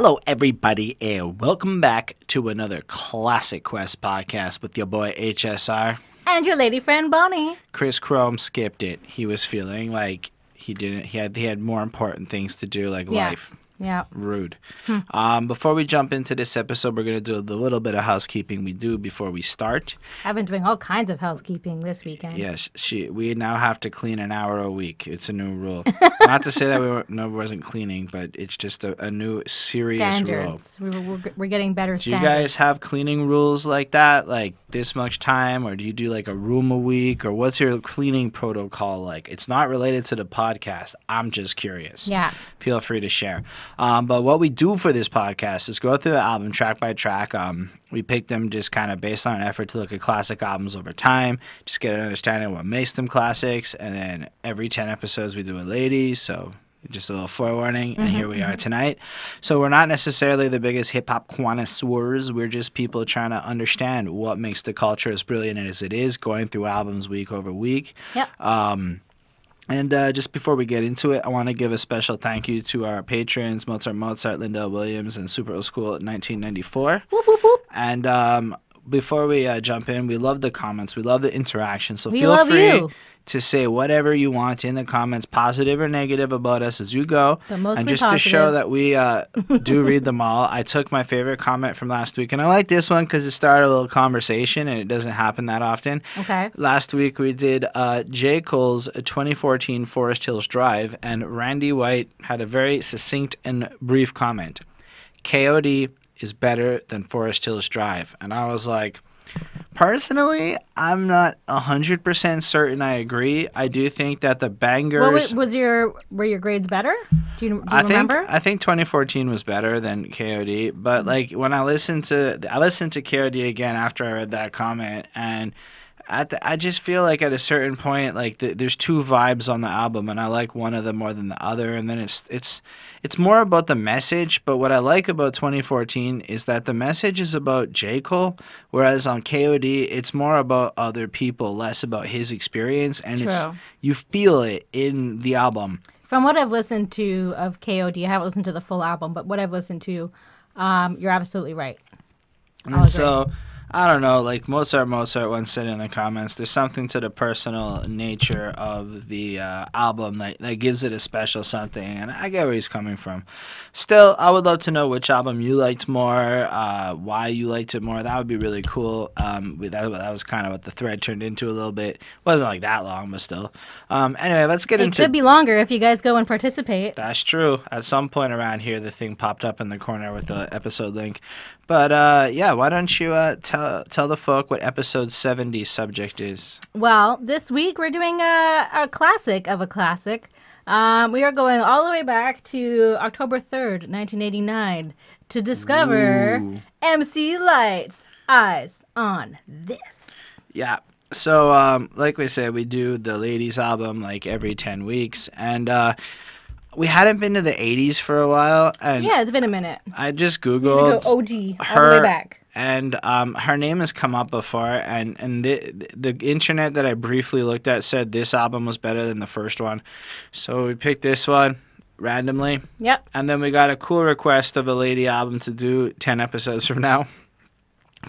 Hello, everybody, and welcome back to another Classic Quest podcast with your boy HSR. And your lady friend Bonnie. Chris Chrome skipped it. He was feeling like he didn't. He had more important things to do, like life. Yeah. Rude. Before we jump into this episode, we're going to do the little bit of housekeeping we do before we start. I've been doing all kinds of housekeeping this weekend. Yes, we now have to clean an hour a week. It's a new rule. Not to say that we wasn't cleaning, but it's just a new serious Standards. rule. We're getting better Do standards. you guys have cleaning rules like that? Like this much time? Or do you do like a room a week? Or what's your cleaning protocol like? It's not related to the podcast. I'm just curious. Yeah. Feel free to share. But what we do for this podcast is go through the album track by track. We pick them just kind of based on an effort to look at classic albums over time, just get an understanding of what makes them classics. And then every 10 episodes we do a lady, so just a little forewarning. And here we are tonight. So we're not necessarily the biggest hip-hop connoisseurs. We're just people trying to understand what makes the culture as brilliant as it is, going through albums week over week. Yep. And just before we get into it, I want to give a special thank you to our patrons, Mozart, Lindell Williams, and Super Old School at 1994. Whoop, whoop, whoop. And before we jump in, we love the comments. We love the interaction. So We feel love free you. to say whatever you want in the comments, positive or negative about us as you go. But mostly and just positive. to show that we do read them all, I took my favorite comment from last week. And I like this one because it started a little conversation, and it doesn't happen that often. Okay. Last week we did J. Cole's 2014 Forest Hills Drive, and Randy White had a very succinct and brief comment. KOD is better than Forest Hills Drive. And I was like, personally, I'm not 100% certain I agree. I do think that the bangers... Were your grades better? Do you remember? I think 2014 was better than KOD, but like when I listened to KOD again after I read that comment, and I just feel like at a certain point, like there's two vibes on the album, and I like one of them more than the other, and then it's more about the message. But what I like about 2014 is that the message is about J. Cole, whereas on KOD it's more about other people, less about his experience, and True. you feel it in the album. From what I've listened to of KOD, I haven't listened to the full album, but what I've listened to, you're absolutely right. And so, I don't know, like Mozart once said in the comments, there's something to the personal nature of the album that gives it a special something, and I get where he's coming from. Still, I would love to know which album you liked more, why you liked it more. That would be really cool. That was kind of what the thread turned into a little bit. It wasn't like that long, but still. Anyway, let's get into... It could be longer if you guys go and participate. That's true. At some point around here, the thing popped up in the corner with the episode link. But, yeah, why don't you tell the folk what episode 70 subject is? Well, this week we're doing a classic of a classic. We are going all the way back to October 3rd, 1989 to discover MC Lyte's Eyes on This. Yeah. So, like we said, we do the ladies album like every 10 weeks. And we hadn't been to the 80s for a while. And Yeah, it's been a minute. I just We're Googled gonna go OG, all her, the way back. and her name has come up before, and the internet that I briefly looked at said this album was better than the first one, so we picked this one randomly. Yep. And then we got a cool request of a lady album to do 10 episodes from now.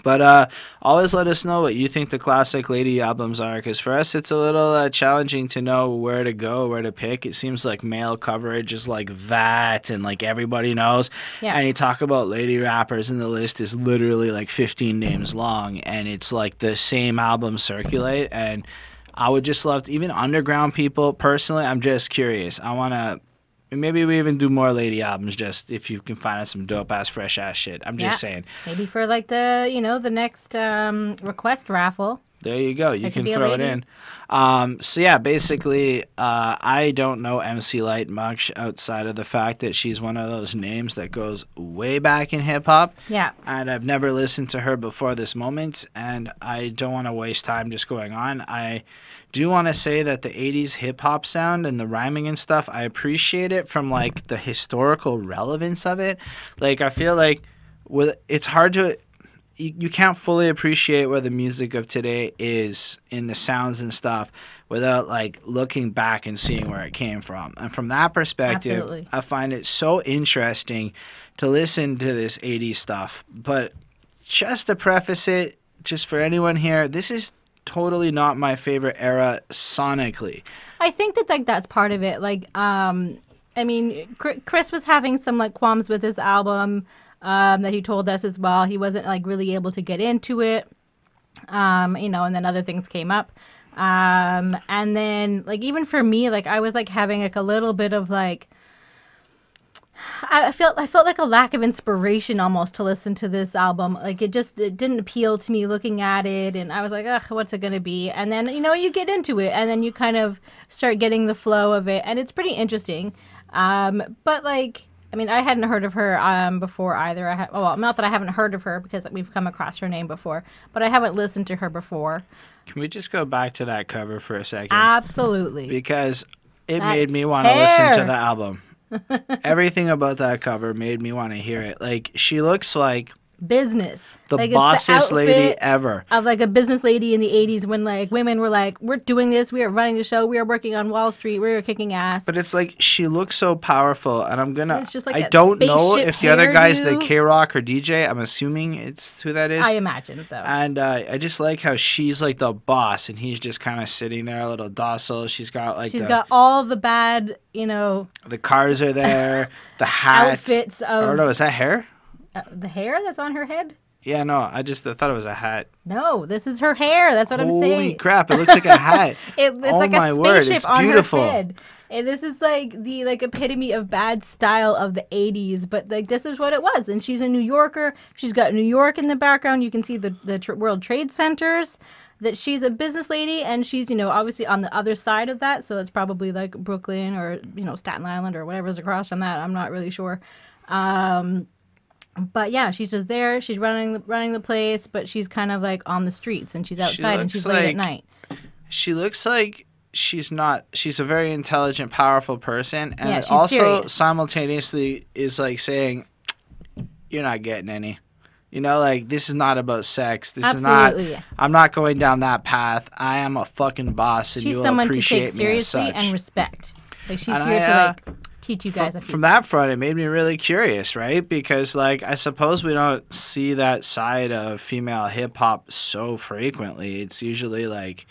But always let us know what you think the classic lady albums are, because for us it's a little challenging to know where to go, where to pick. It seems like male coverage is like that, and like everybody knows. Yeah. And you talk about lady rappers, and the list is literally like 15 names long, and it's like the same albums circulate. And I would just love to, even underground people, personally, I'm just curious. I want to... Maybe we even do more lady albums, just if you can find us some dope-ass, fresh-ass shit. I'm just saying. Maybe for like the next request raffle. There you go. You That can could be a throw it lady. in. So, yeah, basically, I don't know MC Lyte much outside of the fact that she's one of those names that goes way back in hip-hop. Yeah. And I've never listened to her before this moment, and I don't want to waste time just going on. I do want to say that the 80s hip-hop sound and the rhyming and stuff, I appreciate it from, like, the historical relevance of it. Like, I feel like it's hard to... You can't fully appreciate where the music of today is in the sounds and stuff without like looking back and seeing where it came from. And from that perspective, Absolutely. I find it so interesting to listen to this 80s stuff. But just to preface it, just for anyone here, this is totally not my favorite era sonically. I think that like that's part of it. Like, I mean, Chris was having some like qualms with his album that he told us as well. He wasn't like really able to get into it, you know, and then other things came up. And then like even for me, like I was like having like a little bit of like, I felt like a lack of inspiration almost to listen to this album. Like it didn't appeal to me looking at it, and I was like, ugh, what's it gonna be? And then you know you get into it, and then you kind of start getting the flow of it, and it's pretty interesting. But like, I mean, I hadn't heard of her before either. Well, not that I haven't heard of her because we've come across her name before, but I haven't listened to her before. Can we just go back to that cover for a second? Absolutely, Because it that made me want to listen hair. to the album. Everything about that cover made me want to hear it. Like, she looks like business. the Like, bossiest lady outfit ever. of like a business lady in the 80s when like women were like, we're doing this, we are running the show, we are working on Wall Street, we are kicking ass. But it's like she looks so powerful, and I'm gonna. It's just like I that don't know spaceship if the other guy's the hairdo. K-Rock or DJ. I'm assuming it's who that is. I imagine so. And I just like how she's like the boss, and he's just kind of sitting there, a little docile. She's got like She's got all the bad, you know, the cars are there, the hats. outfits I don't of know. Is that hair? the hair that's on her head. Yeah, no. I thought it was a hat. No, this is her hair. That's what I'm Holy saying. crap! It looks like a hat. It's Oh like my a word, spaceship it's on beautiful. her head. And this is like the like epitome of bad style of the 80s, but like this is what it was. And she's a New Yorker. She's got New York in the background. You can see the World Trade Centers. That she's a business lady, and she's, you know, obviously on the other side of that. So it's probably like Brooklyn or, you know, Staten Island or whatever's across from that. I'm not really sure. But yeah, she's just there. She's running the place, but she's kind of like on the streets, and she's outside, and she's late at night. She looks like she's a very intelligent, powerful person, and Yeah, it she's also serious. simultaneously is like saying, you're not getting any. You know, like, this is not about sex. This Absolutely. is not, I'm not going down that path. I am a fucking boss, and She's you will someone to appreciate take me as seriously such. and respect. Like she's And here I, to like teach you guys a few From that front, it made me really curious, right? Because, like, I suppose we don't see that side of female hip hop so frequently. It's usually like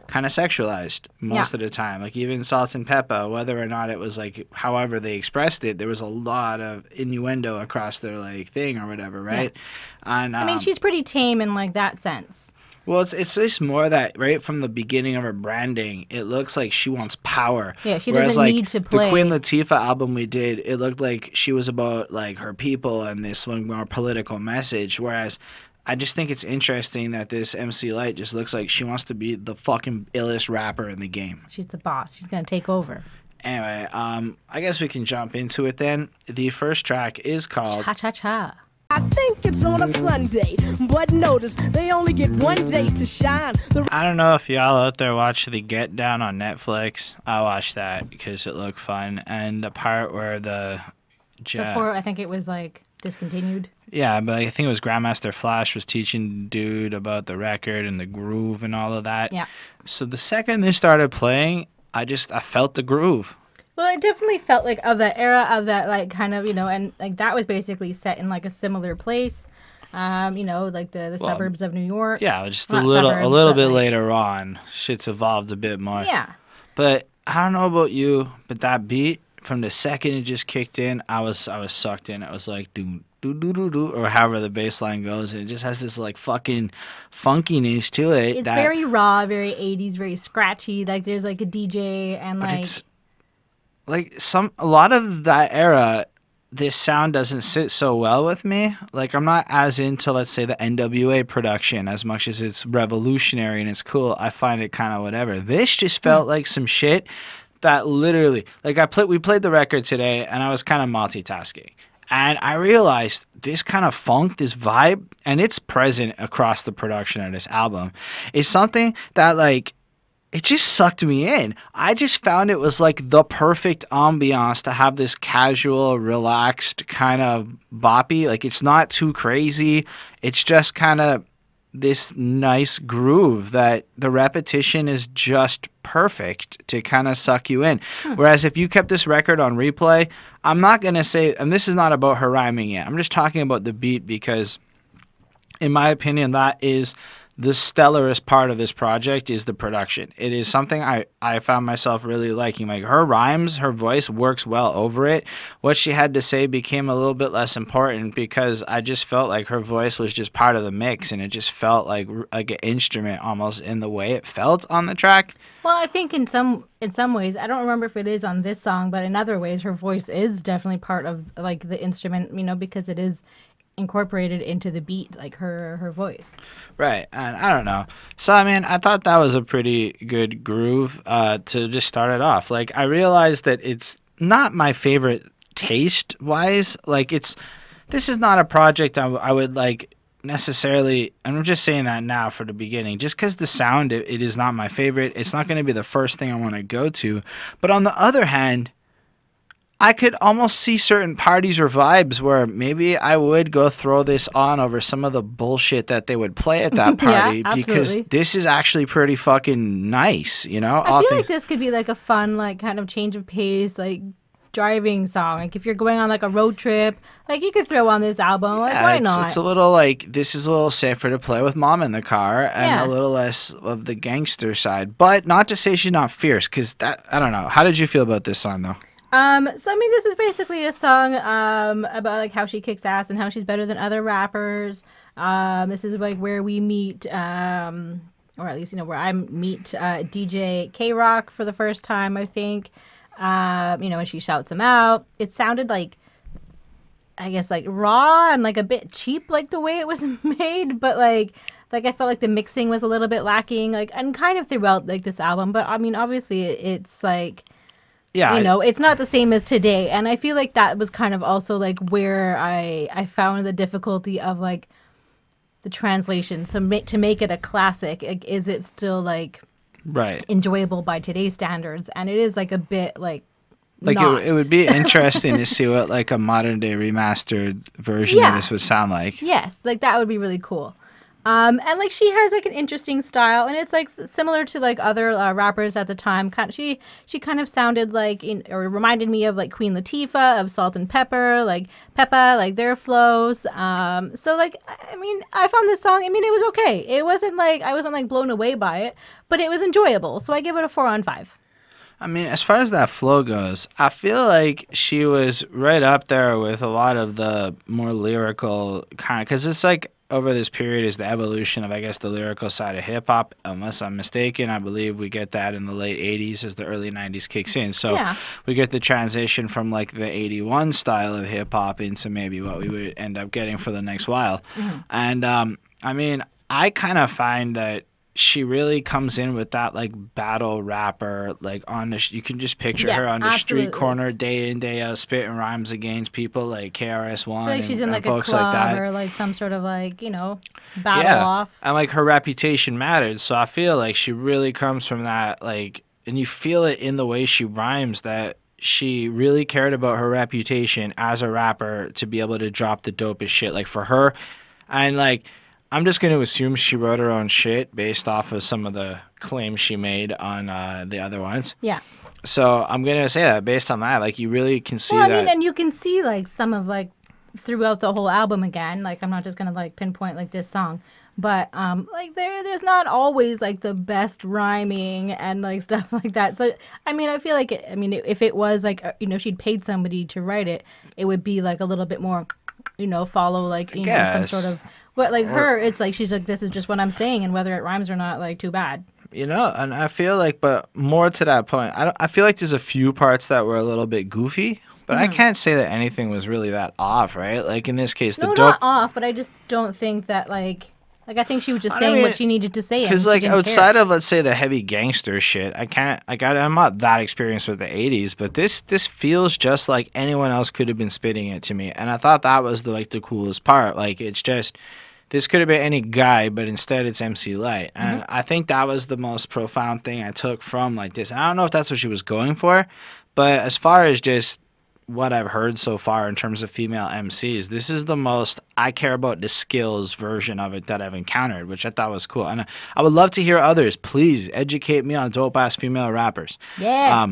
kind of sexualized most of the time. Like even Salt and Pepper, whether or not it was like however they expressed it, there was a lot of innuendo across their like thing or whatever, right? Yeah. And I mean, she's pretty tame in like that sense. well, it's just more that right from the beginning of her branding, it looks like she wants power. Yeah, she Whereas, doesn't like, need to play. The Queen Latifah album we did, it looked like she was about like her people and this one more political message. Whereas I just think it's interesting that this MC Lyte just looks like she wants to be the fucking illest rapper in the game. She's the boss. She's gonna take over. Anyway, I guess we can jump into it then. The first track is called Cha cha cha. I think it's on a Sunday, but notice they only get one day to shine. I don't know if y'all out there watch The Get Down on Netflix. I watched that because it looked fun. And the part where Before I think it was like discontinued. yeah, but I think it was Grandmaster Flash was teaching dude about the record and the groove and all of that. Yeah. So the second they started playing, I felt the groove. Well, it definitely felt like of that era of that like kind of, you know, and like that was basically set in like a similar place. You know, like the suburbs of New York. Yeah, just Not a little suburbs, bit but, like- later on, shit's evolved a bit more. Yeah. But I don't know about you, but that beat from the second it just kicked in, I was sucked in. I was like do do do do do or however the bass line goes, and it just has this like fucking funkiness to it. It's very raw, very 80s, very scratchy. Like there's like a DJ and but like it's like a lot of that era. This sound doesn't sit so well with me. Like I'm not as into, let's say, the NWA production as much as it's revolutionary and it's cool. I find it kind of whatever. This just felt like some shit that literally, like we played the record today and I was kind of multitasking. And I realized this kind of funk, this vibe, and it's present across the production of this album, is something that like, it just sucked me in. I just found it was like the perfect ambiance to have this casual, relaxed kind of boppy. Like it's not too crazy. It's just kind of this nice groove that the repetition is just perfect to kind of suck you in. Whereas if you kept this record on replay, I'm not going to say, and this is not about her rhyming yet, I'm just talking about the beat because in my opinion, that is the stellarest part of this project is the production. It is something I found myself really liking. Like her rhymes, her voice works well over it. What she had to say became a little bit less important because I just felt like her voice was just part of the mix, and it just felt like an instrument almost in the way it felt on the track. Well, I think in some ways, I don't remember if it is on this song, but in other ways, her voice is definitely part of like the instrument, you know, because it is incorporated into the beat, like her voice. Right. And I don't know. So, I mean, I thought that was a pretty good groove to just start it off. Like, I realized that it's not my favorite taste-wise. Like, this is not a project I would, like, necessarily, and I'm just saying that now for the beginning, just because the sound, it is not my favorite. It's not going to be the first thing I want to go to. But on the other hand, I could almost see certain parties or vibes where maybe I would go throw this on over some of the bullshit that they would play at that party because this is actually pretty fucking nice, you know? I feel like this could be like a fun, like kind of change of pace, like driving song. Like if you're going on like a road trip, like you could throw on this album. Like why not? It's a little like, this is a little safer to play with mom in the car and a little less of the gangster side. But not to say she's not fierce because that, I don't know. How did you feel about this song though? So I mean, this is basically a song about like how she kicks ass and how she's better than other rappers. This is like where we meet, or at least, you know, where I meet DJ K-Rock for the first time, I think. You know, and she shouts him out. It sounded like, I guess, like raw and like a bit cheap, like the way it was made, but like I felt like the mixing was a little bit lacking, like, and kind of throughout like this album. But I mean, obviously, it's like, yeah, you know, it's not the same as today. And I feel like that was kind of also like where I found the difficulty of like the translation. So to make it a classic, like, is it still like enjoyable by today's standards? And it is like a bit like it would be interesting to see what like a modern day remastered version of this would sound like. Yes, like that would be really cool. And like she has like an interesting style, and it's like similar to like other rappers at the time. She kind of sounded like, or reminded me of like Queen Latifah of Salt and Pepper, like Peppa, like their flows. So like, I mean, I found this song. I mean, it was okay. It wasn't like I wasn't like blown away by it, but it was enjoyable. So I give it a 4 on 5. I mean, as far as that flow goes, I feel like she was right up there with a lot of the more lyrical kind of, because it's like, over this period is the evolution of, I guess, the lyrical side of hip-hop. Unless I'm mistaken, I believe we get that in the late 80s as the early 90s kicks in. So we get the transition from, like, the 81 style of hip-hop into maybe what we would end up getting for the next while. Mm-hmm. And, I mean, I kind of find that she really comes in with that like battle rapper, like on the you can just picture her on the street corner day in day out spitting rhymes against people like KRS-One. I feel like she's in like a folks club like that. Or like some sort of like, you know, battle off. And like her reputation mattered, so I feel like she really comes from that, like, and you feel it in the way she rhymes that she really cared about her reputation as a rapper to be able to drop the dopest shit. Like for her, and like, I'm just going to assume she wrote her own shit based off of some of the claims she made on the other ones. Yeah. So I'm going to say that based on that, like you really can see that. I mean, and you can see like some of like throughout the whole album again. Like I'm not just going to like pinpoint like this song, but like there's not always like the best rhyming and like stuff like that. So I mean, I feel like if it was like, you know, she'd paid somebody to write it, it would be like a little bit more, you know, follow like, you know, some sort of. But like her, it's like she's like, this is just what I'm saying, and whether it rhymes or not, like, too bad. You know, and I feel like, but more to that point, I feel like there's a few parts that were a little bit goofy, but I can't say that anything was really that off, right? Like in this case, not off, but I just don't think that like I think she was just saying what she needed to say. Because like outside of, let's say, the heavy gangster shit, I can't, like, I'm not that experienced with the 80s, but this feels just like anyone else could have been spitting it to me, and I thought that was the coolest part. Like it's just. This could have been any guy, but instead it's MC Lyte. And I think that was the most profound thing I took from like this. And I don't know if that's what she was going for, but as far as just what I've heard so far in terms of female MCs, this is the most I care about the skills version of it that I've encountered, which I thought was cool. And I would love to hear others. Please educate me on dope-ass female rappers. Yeah.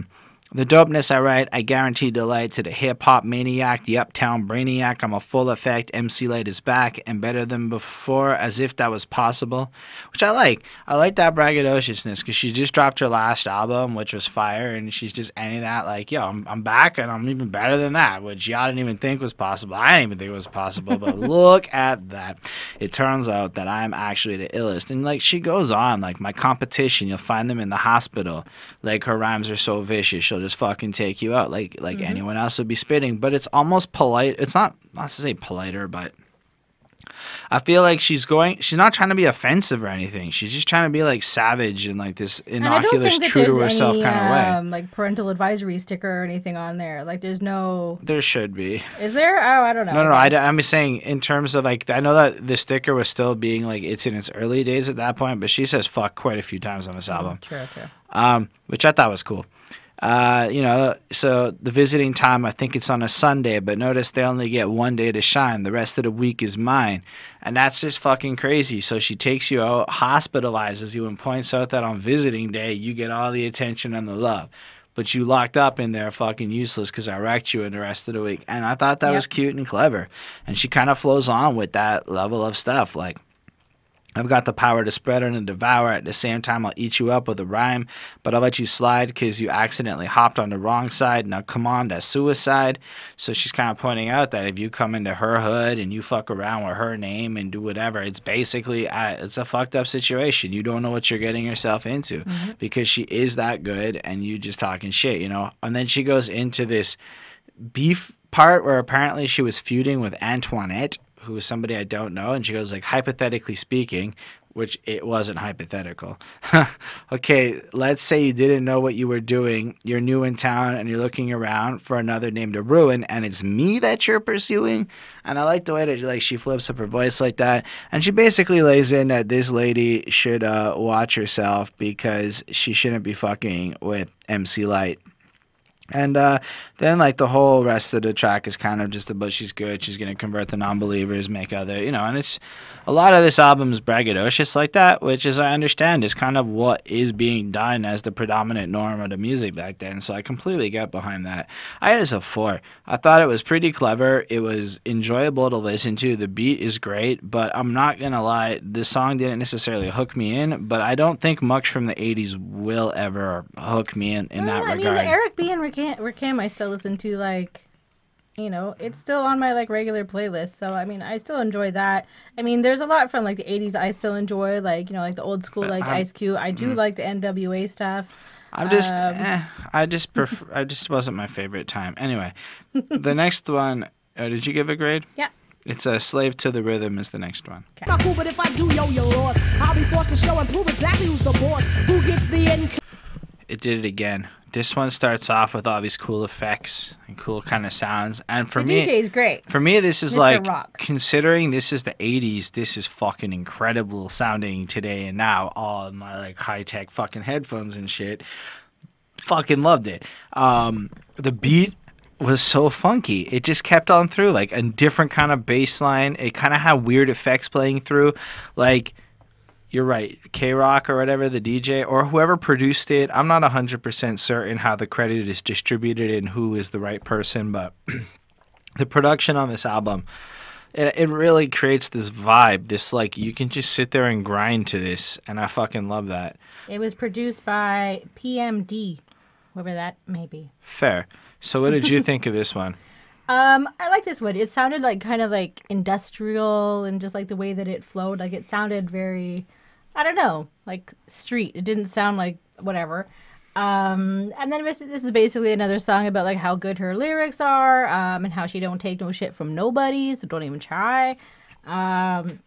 The dopeness I write, I guarantee delight to the hip-hop maniac, the uptown brainiac. I'm a full effect. MC Lyte is back and better than before, as if that was possible, which I like. I like that braggadociousness because she just dropped her last album, which was fire, and she's just ending that like, yo, I'm back and I'm even better than that, which y'all didn't even think was possible. I didn't even think it was possible, but look at that. It turns out that I'm actually the illest. And like she goes on, like my competition, you'll find them in the hospital. Like her rhymes are so vicious, she'll just fucking take you out like anyone else would be spitting, but it's almost polite. It's not to say politer, but I feel like she's not trying to be offensive or anything. She's just trying to be like savage and like this innocuous, true to herself kind of way. Like parental advisory sticker or anything on there. Like there's no. There should be. Is there? Oh, I don't know. No. I'm saying in terms of like I know that the sticker was still being like it's in its early days at that point, but she says fuck quite a few times on this album. True. Which I thought was cool. So the visiting time, I think it's on a Sunday, but notice they only get one day to shine. The rest of the week is mine. And that's just fucking crazy. So she takes you out, hospitalizes you, and points out that on visiting day, you get all the attention and the love. But you locked up in there fucking useless because I wrecked you in the rest of the week. And I thought that was cute and clever. And she kind of flows on with that level of stuff. Like, I've got the power to spread and devour. At the same time, I'll eat you up with a rhyme, but I'll let you slide because you accidentally hopped on the wrong side. Now, come on, that's suicide. So she's kind of pointing out that if you come into her hood and you fuck around with her name and do whatever, it's basically it's a fucked up situation. You don't know what you're getting yourself into because she is that good and you just talking shit, you know? And then she goes into this beef part where apparently she was feuding with Antoinette, who is somebody I don't know, and she goes like, hypothetically speaking, which it wasn't hypothetical. Okay, let's say you didn't know what you were doing. You're new in town and you're looking around for another name to ruin, and it's me that you're pursuing. And I like the way that like she flips up her voice like that, and she basically lays in that this lady should watch herself because she shouldn't be fucking with MC Lyte. And then, like, the whole rest of the track is kind of just about she's good, she's going to convert the non-believers, make other, you know, and it's a lot of this album is braggadocious like that, which, as I understand, is kind of what is being done as the predominant norm of the music back then, so I completely get behind that. I had this a 4. I thought it was pretty clever. It was enjoyable to listen to. The beat is great, but I'm not going to lie, the song didn't necessarily hook me in, but I don't think much from the 80s will ever hook me in that regard. I mean, the Eric B. and Rakim I still listen to, like, you know, it's still on my, like, regular playlist, so, I mean, I still enjoy that. I mean, there's a lot from, like, the 80s I still enjoy, like, you know, like, the old school, like, Ice Cube. I do like the NWA stuff. I just wasn't my favorite time. Anyway, the next one, did you give a grade? Yeah. It's a Slave to the Rhythm is the next one. Okay. Not cool, but if I do yo-yo laws, I'll be forced to show and prove exactly who's the boss, who gets the end. It did it again. This one starts off with all these cool effects and cool kind of sounds. And for me, the DJ is great. For me, this is Mr. like, Rock. considering this is the 80s, this is fucking incredible sounding today and now. All my like high-tech fucking headphones and shit. Fucking loved it. The beat was so funky. It just kept on through, like a different kind of bass line. It kind of had weird effects playing through. Like, you're right, K-Rock or whatever, the DJ, or whoever produced it, I'm not 100% certain how the credit is distributed and who is the right person, but the production on this album, it really creates this vibe, this, like, you can just sit there and grind to this, and I fucking love that. It was produced by PMD, whoever that may be. Fair. So what did you think of this one? I like this one. It sounded like kind of like industrial and just like the way that it flowed. Like it sounded very, I don't know, like street. It didn't sound like whatever. And then this is basically another song about like how good her lyrics are, and how she don't take no shit from nobody, so don't even try. The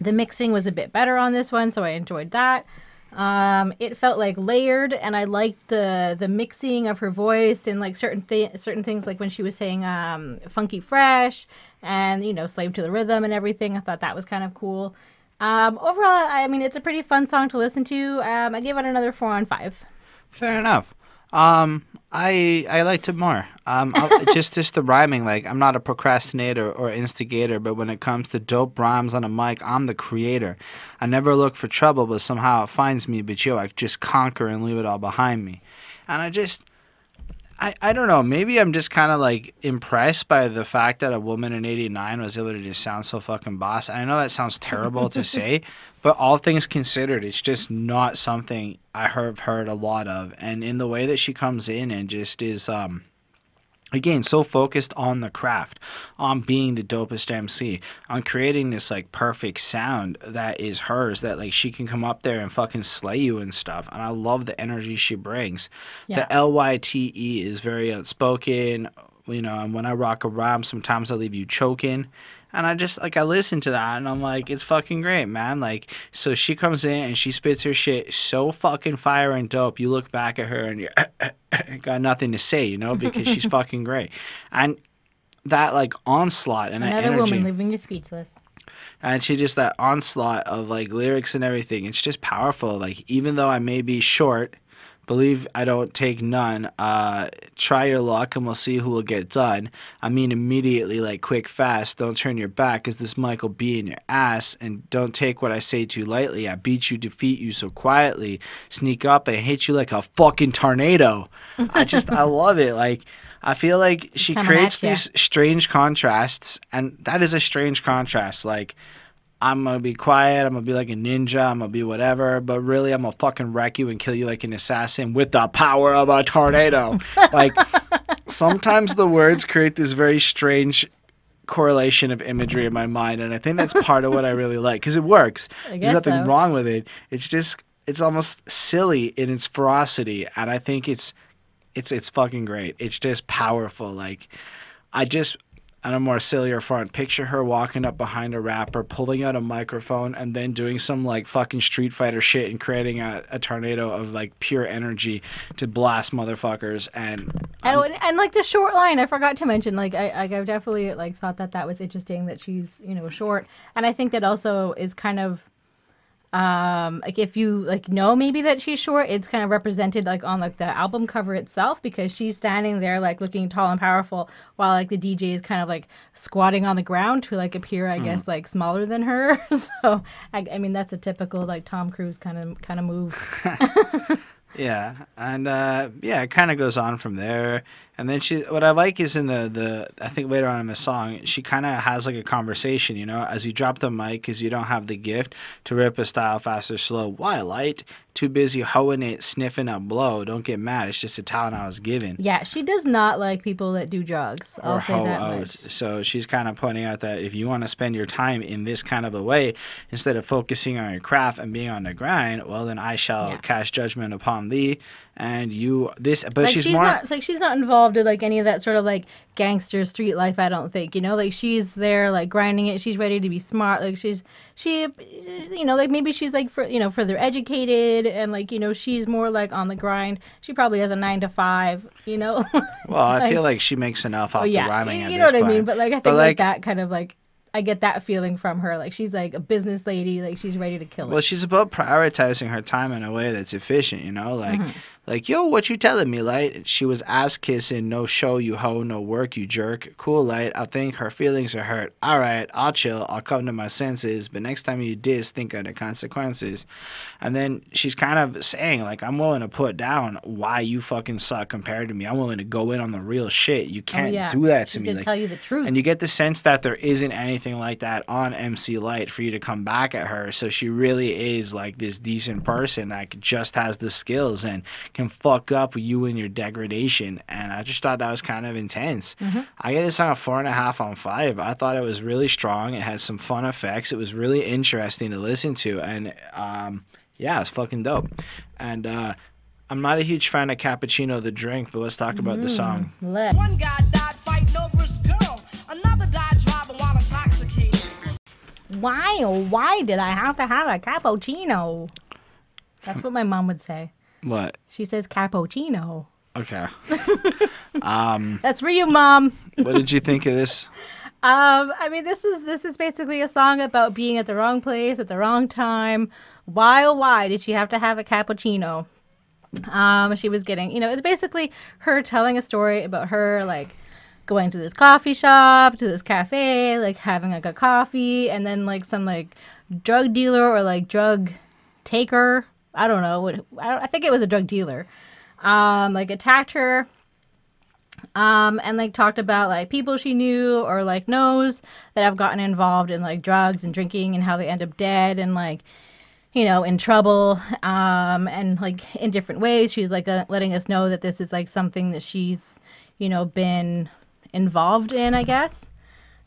mixing was a bit better on this one, so I enjoyed that. It felt like layered, and I liked the mixing of her voice and like certain things, like when she was saying funky fresh and, you know, Slave to the Rhythm and everything. I thought that was kind of cool. Overall, I mean, it's a pretty fun song to listen to. I gave it another 4 on 5. Fair enough. I liked it more. Just the rhyming. Like, I'm not a procrastinator or instigator, but when it comes to dope rhymes on a mic, I'm the creator. I never look for trouble, but somehow it finds me. But yo, I just conquer and leave it all behind me. And I don't know. Maybe I'm just kind of like impressed by the fact that a woman in '89 was able to just sound so fucking boss. And I know that sounds terrible to say, but all things considered, it's just not something I have heard a lot of. And in the way that she comes in and just is again, so focused on the craft, on being the dopest MC, on creating this like perfect sound that is hers, that like she can come up there and fucking slay you and stuff. And I love the energy she brings. Yeah. The Lyte is very outspoken, you know, and when I rock a rhyme, sometimes I leave you choking. And I just, like, I listen to that, and I'm like, it's fucking great, man. Like, so she comes in, and she spits her shit so fucking fire and dope. You look back at her, and you got nothing to say, you know, because she's fucking great. And that, like, onslaught and that energy. Another woman leaving you speechless. And she just, that onslaught of, like, lyrics and everything, it's just powerful. Like, even though I may be short, believe I don't take none. Try your luck and we'll see who will get done. I mean immediately, like quick, fast. Don't turn your back because this mic will be in your ass. And don't take what I say too lightly. I beat you, defeat you so quietly. Sneak up and hit you like a fucking tornado. I love it. Like, I feel like she creates these strange contrasts. And that is a strange contrast. Like, I'm going to be quiet, I'm going to be like a ninja, I'm going to be whatever, but really I'm going to fucking wreck you and kill you like an assassin with the power of a tornado. Like, sometimes the words create this very strange correlation of imagery in my mind, and I think that's part of what I really like, because it works. There's nothing wrong with it. It's just, it's almost silly in its ferocity, and I think it's fucking great. It's just powerful. Like, on a more sillier front, picture her walking up behind a rapper, pulling out a microphone, and then doing some like fucking Street Fighter shit and creating a tornado of like pure energy to blast motherfuckers. And like the short line, I forgot to mention. Like I've definitely like thought that was interesting that she's, you know, short, and I think that also is kind of like if you like know maybe that she's short, it's kind of represented like on like the album cover itself, because she's standing there like looking tall and powerful while like the DJ is kind of like squatting on the ground to like appear, I guess, like smaller than her. So I mean that's a typical like Tom Cruise kind of move. Yeah, and it kind of goes on from there. And then what I like is in the I think later on in the song, she kind of has like a conversation, you know, as you drop the mic because you don't have the gift to rip a style fast or slow. Why, Lyte? Too busy hoeing it, sniffing a blow. Don't get mad. It's just a talent I was given. Yeah, she does not like people that do drugs. I'll say that much. So she's kind of pointing out that if you want to spend your time in this kind of a way, instead of focusing on your craft and being on the grind, well, then I shall cast judgment upon thee. And but like she's not involved in like any of that sort of like gangster street life, I don't think, you know, like she's there like grinding it. She's ready to be smart. Like she you know, like maybe she's like further educated, and like, you know, she's more like on the grind. She probably has a 9 to 5, you know. Well, I feel like she makes enough off the rhyming. You know what I mean? But like I think like that kind of like, I get that feeling from her. Like she's like a business lady. Like she's ready to kill it. Well, she's about prioritizing her time in a way that's efficient, you know? Like, like, yo, what you telling me, Lyte? She was ass kissing, no show, you hoe, no work, you jerk. Cool, Lyte. I think her feelings are hurt. All right, I'll chill. I'll come to my senses. But next time you diss, think of the consequences. And then she's kind of saying, like, I'm willing to put down why you fucking suck compared to me. I'm willing to go in on the real shit. You can't do that to me. She's gonna tell you the truth. And you get the sense that there isn't anything like that on MC Lyte for you to come back at her. So she really is like this decent person that just has the skills and can fuck up you and your degradation. And I just thought that was kind of intense. I gave this song a 4.5 on 5. I thought it was really strong. It had some fun effects. It was really interesting to listen to. And yeah, it's fucking dope. And I'm not a huge fan of Cappucino the drink, but let's talk about the song. One guy died fighting over his girl. Another died driving while intoxicated. Why did I have to have a cappuccino? That's what my mom would say. What? She says cappuccino. Okay. That's for you, Mom. What did you think of this? I mean, this is basically a song about being at the wrong place at the wrong time. Why, oh why did she have to have a cappuccino? She was getting, it's basically her telling a story about her, like, going to this coffee shop, to this cafe, like, having, like, a coffee, and then, like, some, like, drug dealer or, like, drug taker, I don't know, I think it was a drug dealer, like, attacked her, and, like, talked about, like, people she knew or, like, knows that have gotten involved in, like, drugs and drinking and how they end up dead and, like, in trouble, and, like, in different ways. She's, like, letting us know that this is, like, something that she's, been involved in, I guess.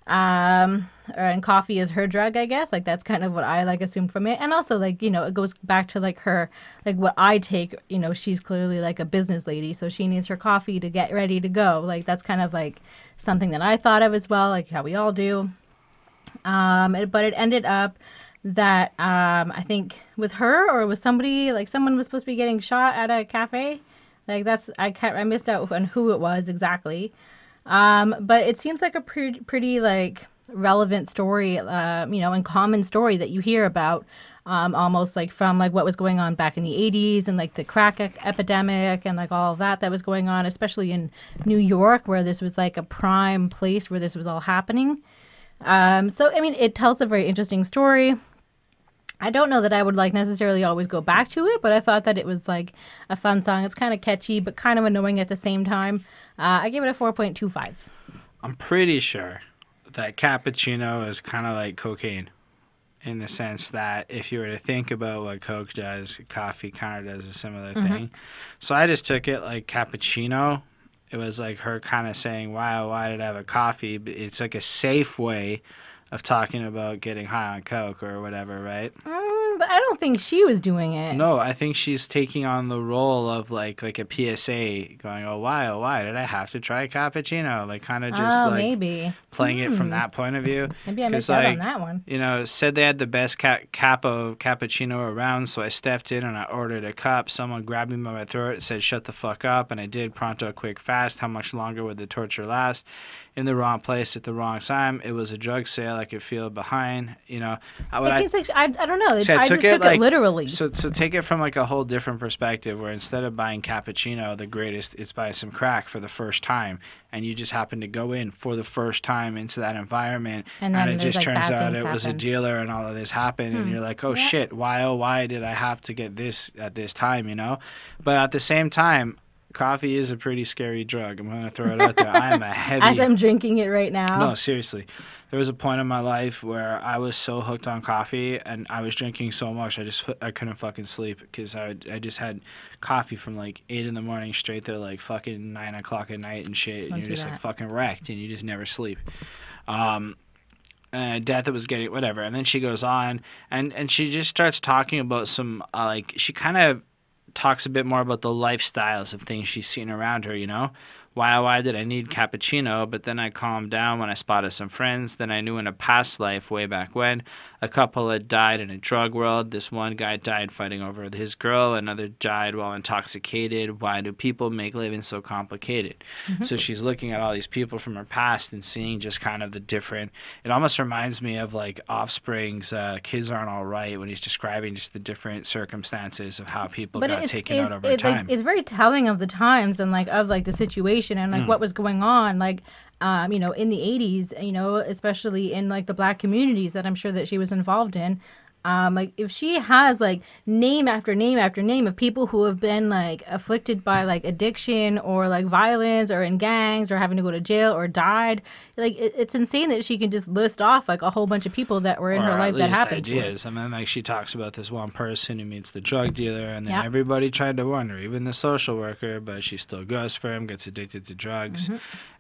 And coffee is her drug, I guess. Like, that's kind of what I, like, assume from it. And also, like, it goes back to, like, her, like, what I take, she's clearly, like, a business lady, so she needs her coffee to get ready to go. Like, that's kind of, like, something that I thought of as well, like, how we all do. But it ended up that I think with her or with somebody, like, someone was supposed to be getting shot at a cafe. Like, I missed out on who it was exactly. But it seems like a pretty like relevant story, and common story that you hear about, almost like from like what was going on back in the 80s and like the crack epidemic and like all of that was going on, especially in New York, where this was like a prime place where this was all happening. So, I mean, it tells a very interesting story. I don't know that I would like necessarily always go back to it, but I thought that it was like a fun song. It's kind of catchy, but kind of annoying at the same time. I gave it a 4.25. I'm pretty sure that Cappucino is kind of like cocaine in the sense that if you were to think about what Coke does, coffee kind of does a similar thing. So I just took it like Cappucino. It was like her kind of saying, wow, why did I have a coffee? But it's like a safe way of talking about getting high on Coke or whatever, right? But I don't think she was doing it. No, I think she's taking on the role of like a PSA, going, oh why did I have to try cappuccino? Like kind of just like maybe playing it from that point of view. Maybe I missed out on that one. Said they had the best cappuccino around, so I stepped in and I ordered a cup. Someone grabbed me by my throat, said, shut the fuck up, and I did pronto, quick, fast. How much longer would the torture last? In the wrong place at the wrong time. It was a drug sale. I could feel it behind. It seems like I don't know. I just took it literally. So take it from like a whole different perspective, where instead of buying cappuccino, the greatest, it's buying some crack for the first time, and you just happen to go in for the first time into that environment, and it just turns out it was a dealer, and all of this happened, and you're like, oh shit, why did I have to get this at this time? But at the same time, coffee is a pretty scary drug. I'm going to throw it out there. I am a heavy... As I'm drinking it right now. No, seriously. There was a point in my life where I was so hooked on coffee, and I was drinking so much, I couldn't fucking sleep, because I just had coffee from like 8 in the morning straight to like fucking 9 o'clock at night and shit, and you're just like fucking wrecked, and you just never sleep. Death was getting... whatever. And then she goes on, and she just starts talking about some, she kind of talks a bit more about the lifestyles of things she's seen around her, Why did I need cappuccino? But then I calmed down when I spotted some friends. Then I knew in a past life, way back when, a couple had died in a drug world. This one guy died fighting over his girl. Another died while intoxicated. Why do people make living so complicated? So she's looking at all these people from her past and seeing just kind of the different... It almost reminds me of like Offspring's Kids Aren't All Right, when he's describing just the different circumstances of how people got taken out over time. It's very telling of the times and like of like the situation and like what was going on, like in the 80s, especially in like the Black communities that I'm sure that she was involved in. Like if she has like name after name after name of people who have been like afflicted by like addiction or like violence or in gangs or having to go to jail or died, like it's insane that she can just list off like a whole bunch of people that were in her life that happened to her. And then like she talks about this one person who meets the drug dealer, and then everybody tried to warn her, even the social worker, but she still goes for him, gets addicted to drugs,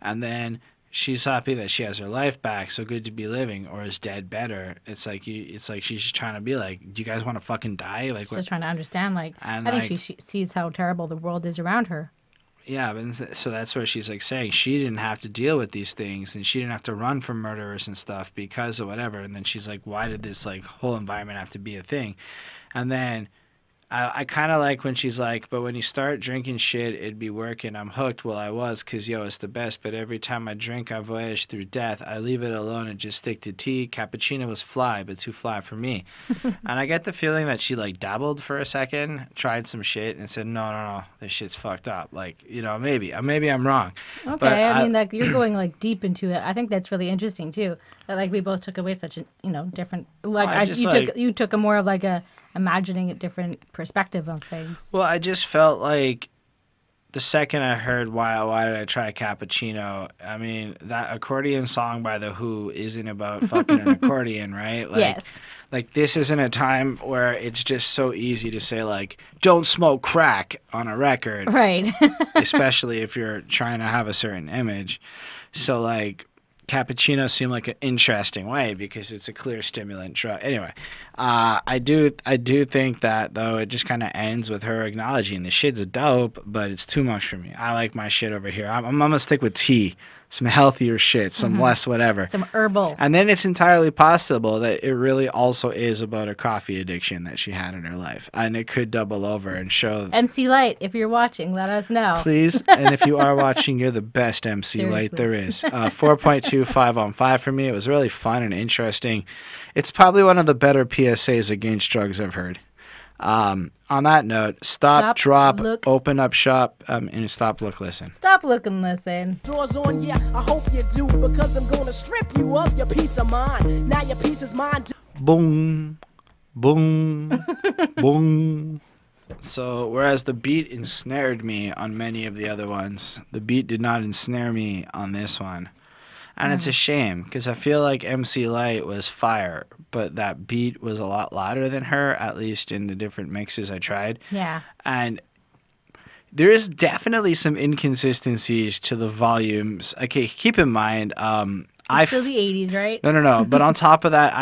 and then she's happy that she has her life back, so good to be living, or is dead better. It's like she's just trying to be like, do you guys want to fucking die? Like, what? Just trying to understand, like, I think she sees how terrible the world is around her. Yeah, but so that's what she's like saying. She didn't have to deal with these things, and she didn't have to run from murderers and stuff because of whatever. And then she's like, why did this like whole environment have to be a thing? And then I kind of like when she's like, but when you start drinking shit, it'd be working. I'm hooked. Well, I was, because, yo, it's the best. But every time I drink, I voyage through death. I leave it alone and just stick to tea. Cappuccino was fly, but too fly for me. And I get the feeling that she, like, dabbled for a second, tried some shit, and said, no, this shit's fucked up. Like, you know, maybe I'm wrong. Okay, but I mean, like, you're going, like, deep into it. I think that's really interesting, too. That, like, we both took away such a, you know, different, like, you took a more of, like, a imagining a different perspective on things. Well, I just felt like the second I heard why did I try Cappuccino? I mean, that accordion song by The Who isn't about fucking an accordion, right? Like, yes. Like, this isn't a time where it's just so easy to say, like, don't smoke crack on a record. Right. Especially if you're trying to have a certain image. So, like, Cappuccino seemed like an interesting way because it's a clear stimulant drug. Anyway, I do think that, though, it just kind of ends with her acknowledging the shit's dope, but it's too much for me. I like my shit over here. I'm going to stick with tea, some healthier shit, some less whatever. Some herbal. And then it's entirely possible that it really also is about a coffee addiction that she had in her life. And it could double over and show. MC Lyte, if you're watching, let us know. Please. And if you are watching, you're the best MC Lyte there is. 4.25 on 5 for me. It was really fun and interesting. It's probably one of the better PSAs against drugs I've heard. On that note, stop, drop, look, open up shop, and stop, look, listen. Stop, look, and listen. Drawers on, yeah, I hope you do, because I'm gonna strip you of your peace of mind. Now your peace is mine. Boom, boom, boom. So, whereas the beat ensnared me on many of the other ones, the beat did not ensnare me on this one. And it's a shame, because I feel like MC Lyte was fire, but that beat was a lot louder than her, at least in the different mixes I tried. Yeah. And there is definitely some inconsistencies to the volumes. Okay, keep in mind, It's still the 80s, right? No. But on top of that,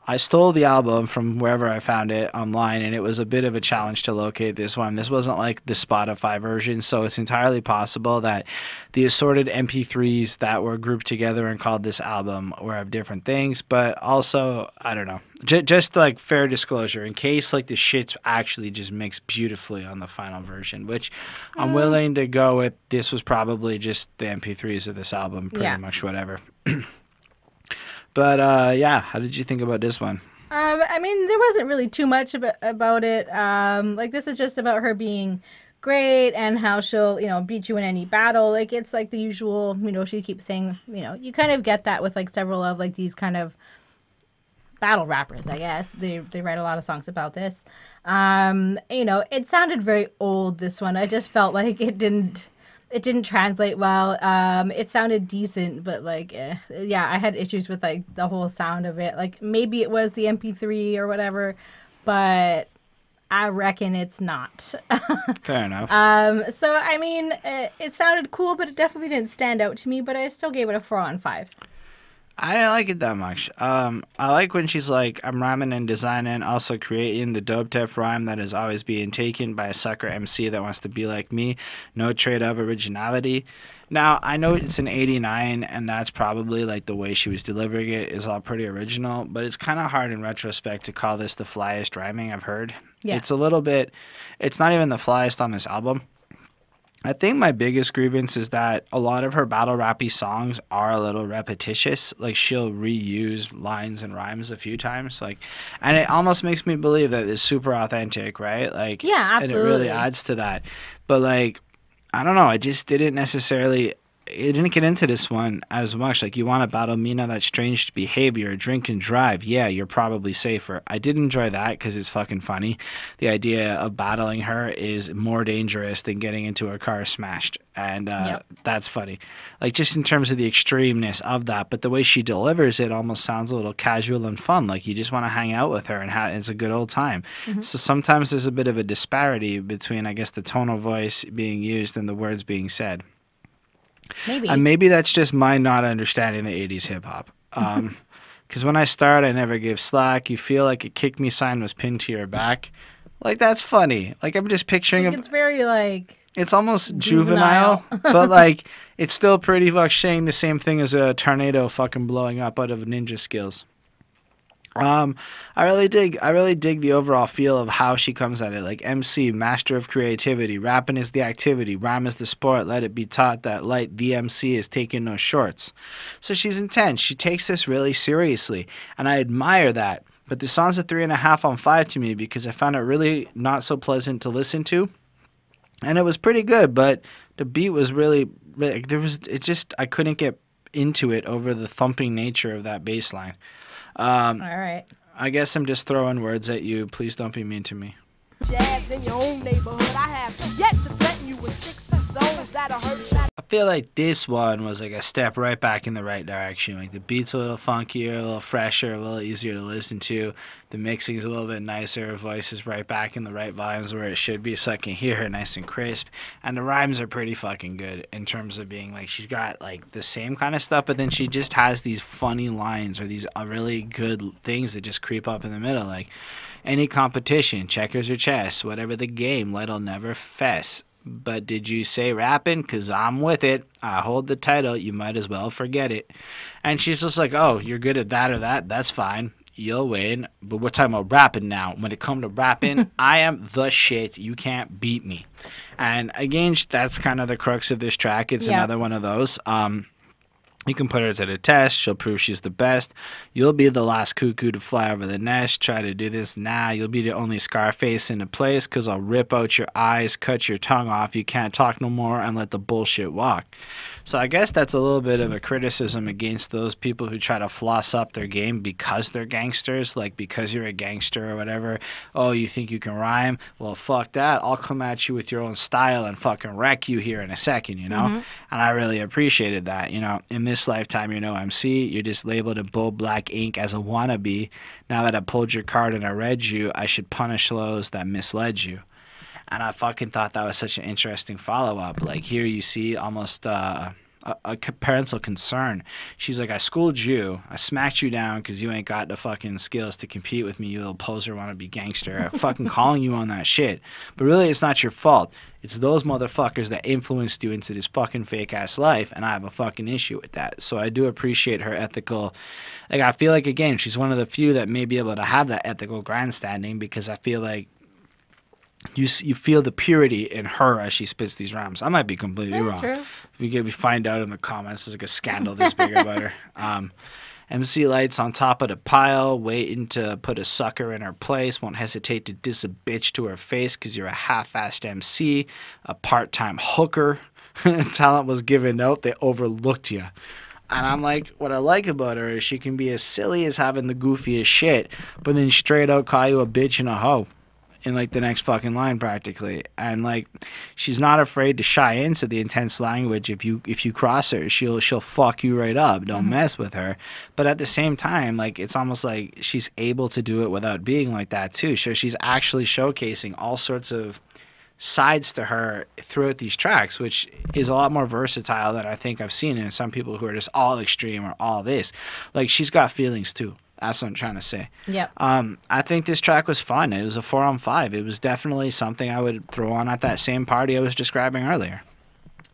I stole the album from wherever I found it online, and it was a bit of a challenge to locate this one. This wasn't like the Spotify version, so it's entirely possible that the assorted MP3s that were grouped together and called this album were of different things. But also, I don't know. Just like fair disclosure, in case like the shit's actually just mixed beautifully on the final version, which I'm willing to go with. This was probably just the MP3s of this album, pretty much whatever. But, yeah, how did you think about this one? I mean, there wasn't really too much about it. Like, this is just about her being great and how she'll, you know, beat you in any battle. Like, it's like the usual, you know, she keeps saying, you know, you kind of get that with, like, several of, like, these kind of battle rappers, I guess. They write a lot of songs about this. You know, it sounded very old, this one. I just felt like it didn't translate well. It sounded decent, but like, yeah, I had issues with like the whole sound of it. Like maybe it was the MP3 or whatever, but I reckon it's not. Fair enough. So I mean, it sounded cool, but it definitely didn't stand out to me. But I still gave it a 4 on 5. I didn't like it that much. I like when she's like, I'm rhyming and designing, also creating the dope def rhyme that is always being taken by a sucker MC that wants to be like me. No trade of originality. Now, I know it's an 89, and that's probably like the way she was delivering it is all pretty original, but it's kind of hard in retrospect to call this the flyest rhyming I've heard. Yeah. It's a little bit, it's not even the flyest on this album. I think my biggest grievance is that a lot of her battle rappy songs are a little repetitious. Like she'll reuse lines and rhymes a few times, like, and it almost makes me believe that it's super authentic, right? Like, yeah, absolutely. And it really adds to that. But like, I don't know, I just didn't necessarily. It didn't get into this one as much. Like, you want to battle Mina, that strange behavior, drink and drive. Yeah, you're probably safer. I did enjoy that because it's fucking funny. The idea of battling her is more dangerous than getting into a car smashed. And that's funny. Like, just in terms of the extremeness of that. But the way she delivers it almost sounds a little casual and fun. Like, you just want to hang out with her and it's a good old time. Mm-hmm. So sometimes there's a bit of a disparity between, I guess, the tonal voice being used and the words being said. Maybe. And maybe that's just my not understanding the 80s hip-hop. Because when I start, I never give slack. You feel like a kick me sign was pinned to your back. Like, that's funny. Like, I'm just picturing it's very, like... It's almost juvenile, but, like, it's still pretty much saying the same thing as a tornado fucking blowing up out of ninja skills. I really dig the overall feel of how she comes at it. Like MC, master of creativity, rapping is the activity, rhyme is the sport. Let it be taught that Lyte, the MC, is taking no shorts. So she's intense. She takes this really seriously, and I admire that. But the song's a 3.5 on 5 to me because I found it really not so pleasant to listen to, and it was pretty good, but the beat was really I couldn't get into it over the thumping nature of that bass line. All right. I guess I'm just throwing words at you. Please don't be mean to me. Jazz in your own neighborhood. I have yet to threaten you with sticks and stones that'll hurt you. I feel like this one was like a step right back in the right direction. Like the beat's a little funkier, a little fresher, a little easier to listen to. The mixing's a little bit nicer. Her voice is right back in the right volumes where it should be, so I can hear her nice and crisp. And the rhymes are pretty fucking good in terms of being like, she's got like the same kind of stuff, but then she just has these funny lines or these really good things that just creep up in the middle. Like, any competition, checkers or chess, whatever the game, Lyte'll never fess. But did you say rapping? 'Cause I'm with it. I hold the title. You might as well forget it. And she's just like, oh, you're good at that or that? That's fine. You'll win. But we're talking about rapping now. When it comes to rapping, I am the shit. You can't beat me. And again, that's kind of the crux of this track. It's another one of those. You can put her to the test. She'll prove she's the best. You'll be the last cuckoo to fly over the nest. Try to do this now. You'll be the only Scarface in the place, 'cause I'll rip out your eyes, cut your tongue off. You can't talk no more and let the bullshit walk. So I guess that's a little bit of a criticism against those people who try to floss up their game because they're gangsters, like because you're a gangster or whatever. Oh, you think you can rhyme? Well, fuck that. I'll come at you with your own style and fucking wreck you here in a second, you know? Mm-hmm. And I really appreciated that, you know. In this lifetime, you're no MC. You're just labeled in bold black ink as a wannabe. Now that I pulled your card and I read you, I should punish those that misled you. And I fucking thought that was such an interesting follow-up. Like, here you see almost a parental concern. She's like, I schooled you. I smacked you down because you ain't got the fucking skills to compete with me, you little poser wannabe gangster. I'm fucking calling you on that shit. But really, it's not your fault. It's those motherfuckers that influenced you into this fucking fake-ass life, and I have a fucking issue with that. So I do appreciate her ethical... Like, I feel like, again, she's one of the few that may be able to have that ethical grandstanding, because I feel like you feel the purity in her as she spits these rhymes. I might be completely wrong. True. If we find out in the comments, there's like a scandal this big about her. MC Lyte's on top of the pile, waiting to put a sucker in her place. Won't hesitate to diss a bitch to her face because you're a half-assed MC, a part-time hooker. Talent was given out. They overlooked you. And I'm like, what I like about her is she can be as silly as having the goofiest shit, but then straight out call you a bitch and a hoe in like the next fucking line practically. And like, she's not afraid to shy into the intense language. If you cross her, she'll fuck you right up. Don't mess with her. But at the same time, like, it's almost like she's able to do it without being like that too. So she's actually showcasing all sorts of sides to her throughout these tracks, which is a lot more versatile than I think I've seen in some people who are just all extreme or all this. Like, she's got feelings too. That's what I'm trying to say. Yeah. I think this track was fun. It was a 4 on 5. It was definitely something I would throw on at that same party I was describing earlier.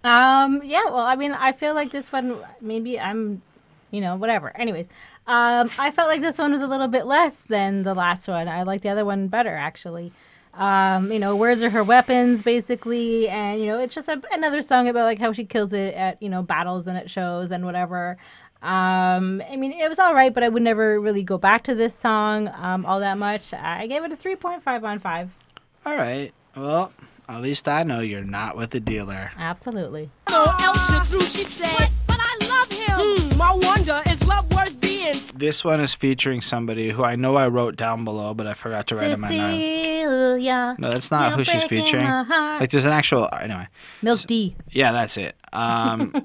Yeah, well, I mean, I feel like this one, maybe I'm, whatever. Anyways, I felt like this one was a little bit less than the last one. I like the other one better, actually. Words are her weapons, basically. And, it's just another song about, like, how she kills it at, battles and at shows and whatever. I mean, it was all right, but I would never really go back to this song all that much. I gave it a 3.5 on 5. All right. Well, at least I know you're not with the dealer. Absolutely. She said, but I love him. I wonder, is love worth being? This one is featuring somebody who I know I wrote down below, but I forgot to write in my notes. Cecilia. No, that's not who she's featuring. Like, there's an actual... Anyway. Milk D. Yeah, that's it.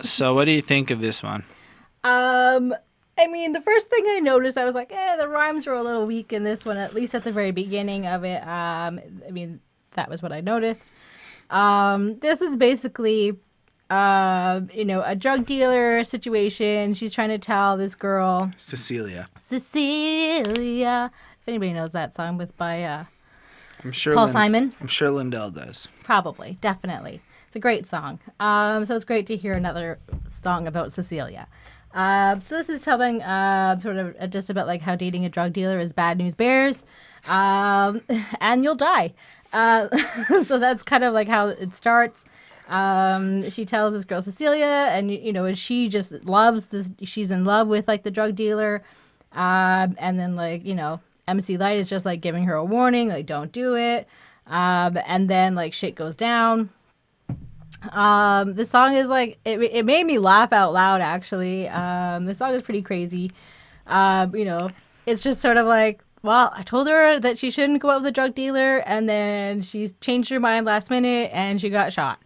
So what do you think of this one? I mean, the first thing I noticed, I was like, the rhymes were a little weak in this one, at least at the very beginning of it. I mean, that was what I noticed. This is basically, a drug dealer situation. She's trying to tell this girl. Cecilia. If anybody knows that song by I'm sure Paul Simon. I'm sure Lindell does. Probably, definitely. It's a great song. So it's great to hear another song about Cecilia. So this is telling sort of just about like how dating a drug dealer is bad news bears, and you'll die. So that's kind of like how it starts. She tells this girl Cecilia, and and she just loves this. She's in love with like the drug dealer, and then like MC Lyte is just like giving her a warning, like don't do it. And then like shit goes down. The song is like it made me laugh out loud actually. The song is pretty crazy. It's just sort of like, well, I told her that she shouldn't go out with a drug dealer, and then she changed her mind last minute and she got shot.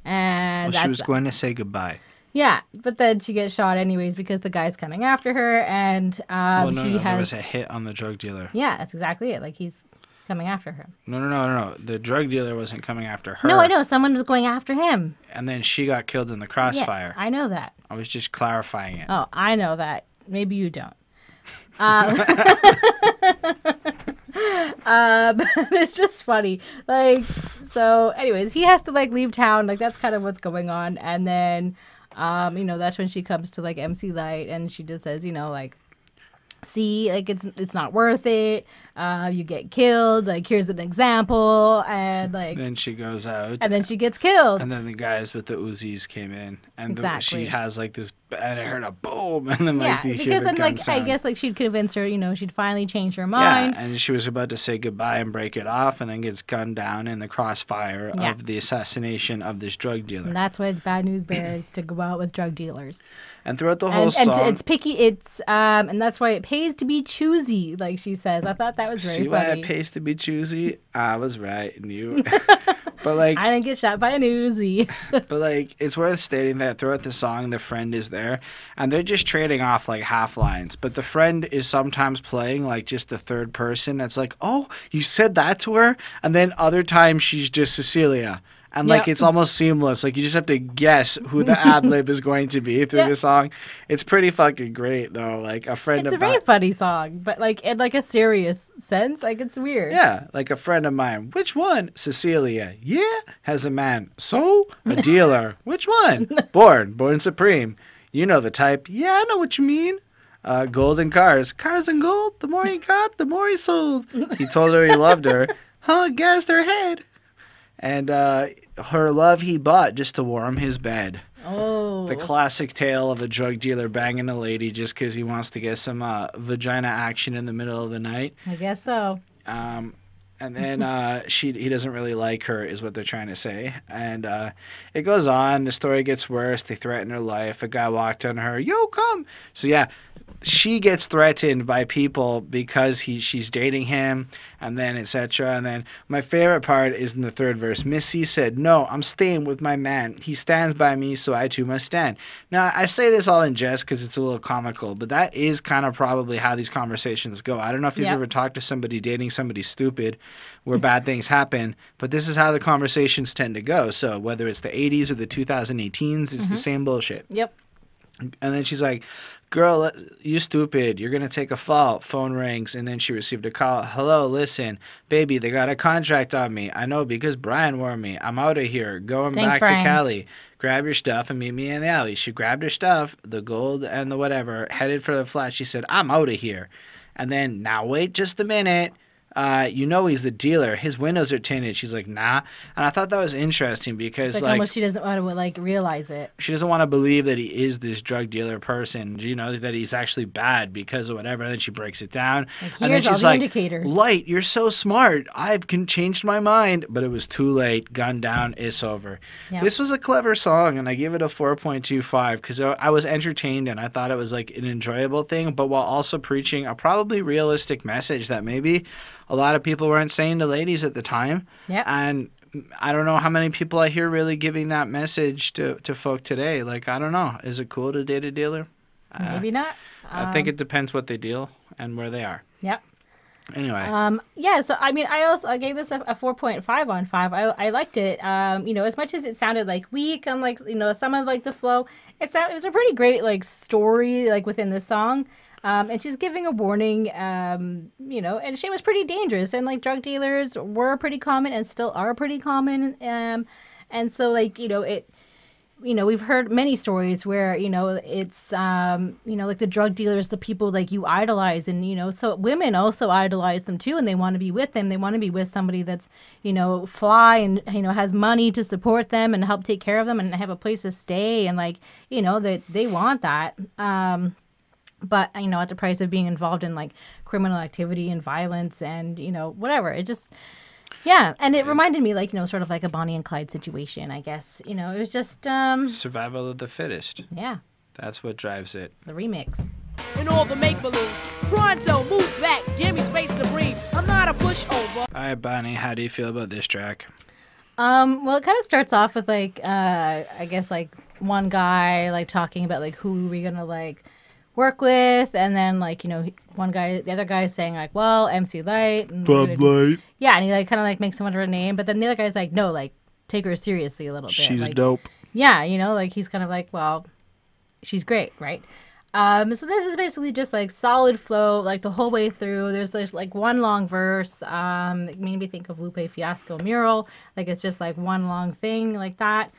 And she was going to say goodbye. Yeah, but then she gets shot anyways because the guy's coming after her, and there was a hit on the drug dealer. Yeah, that's exactly it. Like he's coming after her. No. The drug dealer wasn't coming after her. No, I know. Someone was going after him. And then she got killed in the crossfire. Yes, I know that. I was just clarifying it. Oh, I know that. Maybe you don't. It's just funny. Like, so anyways, he has to like leave town. Like that's kind of what's going on. And then, that's when she comes to like MC Lyte, and she just says, like, see, like it's not worth it. You get killed. Like here's an example, and like then she goes out, and then she gets killed. And then the guys with the Uzis came in, and exactly. she has like this, and I heard a boom, and then like you hear because the then gun like sound. I guess like she'd convince her, she'd finally change her mind. Yeah, and she was about to say goodbye and break it off, and then gets gunned down in the crossfire of the assassination of this drug dealer. And that's why it's bad news bears to go out with drug dealers. And throughout the whole song, and it's picky. It's and that's why it pays to be choosy, like she says. I thought that was very funny. See why it pays to be choosy? I was right, and you. But like, I didn't get shot by an Uzi. But like, it's worth stating that throughout the song, the friend is there, and they're just trading off like half lines. But the friend is sometimes playing like just the third person. That's like, oh, you said that to her, and then other times she's just Cecilia. And, like, it's almost seamless. Like, you just have to guess who the ad-lib is going to be through the song. It's pretty fucking great, though. Like, a friend of mine... It's a very funny song, but, like, in, like, a serious sense. Like, it's weird. Yeah. Like, a friend of mine. Which one? Cecilia. Yeah. Has a man. So? A dealer. Which one? Born supreme. You know the type. Yeah, I know what you mean. Golden cars. Cars and gold. The more he got, the more he sold. He told her he loved her. Gassed her head. And her love he bought just to warm his bed. Oh. The classic tale of a drug dealer banging a lady just because he wants to get some vagina action in the middle of the night. I guess so. And then he doesn't really like her is what they're trying to say. And it goes on. The story gets worse. They threaten her life. A guy walked on her. Yo, come. So, yeah. She gets threatened by people because she's dating him, and then etc. And then my favorite part is in the third verse. Miss C said, "No, I'm staying with my man. He stands by me, so I too must stand." Now, I say this all in jest because it's a little comical, but that is kind of probably how these conversations go. I don't know if you've ever talked to somebody dating somebody stupid where bad things happen, but this is how the conversations tend to go. So whether it's the 80s or the 2018s, it's the same bullshit. Yep. And then she's like, "Girl, you stupid. You're going to take a fall." Phone rings, and then she received a call. "Hello, listen. Baby, they got a contract on me. I know because Brian warned me. I'm out of here. Going Thanks, back Brian. to Cali. Grab your stuff and meet me in the alley." She grabbed her stuff, the gold and the whatever, headed for the flat. She said, "I'm out of here." And then, "Now wait just a minute. He's the dealer. His windows are tinted." She's like, "Nah." And I thought that was interesting because It's like almost she doesn't want to like realize it. She doesn't want to believe that he is this drug dealer person, that he's actually bad because of whatever. And then she breaks it down. Like, and then here's all she's the like, indicators. "Lyte, you're so smart. I've changed my mind." But it was too late. Gun down. It's over. Yeah. This was a clever song, and I give it a 4.25 because I was entertained and I thought it was like an enjoyable thing, but while also preaching a probably realistic message that maybe a lot of people weren't saying to ladies at the time. Yeah. And I don't know how many people I hear really giving that message to folk today. Like, I don't know. Is it cool to date a dealer? Maybe not. I think it depends what they deal and where they are. Yep. Anyway. So I mean, I gave this a 4.5 on 5. I liked it. As much as it sounded like weak on like some of like the flow, it was a pretty great like story like within the song. And she's giving a warning, and she was pretty dangerous. And, like, drug dealers were pretty common and still are pretty common. And so, like, we've heard many stories where, it's, like the drug dealers, the people like you idolize, and, so women also idolize them too, and they want to be with them. They want to be with somebody that's, fly and, has money to support them and help take care of them and have a place to stay. And like, they want that. But, at the price of being involved in like criminal activity and violence and, whatever. It just, yeah. And it reminded me like, sort of like a Bonnie and Clyde situation, I guess. It was just... survival of the fittest. Yeah. That's what drives it. The remix. And all the make-believe. Pronto, move back. Give me space to breathe. I'm not a pushover. All right, Bonnie, how do you feel about this track? Well, it kind of starts off with like, I guess like one guy like talking about like who we're going to like work with, and then like, the other guy is saying like, well, MC Lyte. Bud Light. Yeah, and he like kind of like makes him under a name, but then the other guy's like, no, like take her seriously a little bit. She's like, dope. Yeah, like he's kind of like, well, she's great, right? So this is basically just like solid flow, like the whole way through. There's like one long verse. It made me think of Lupe Fiasco Mural. Like it's just like one long thing like that.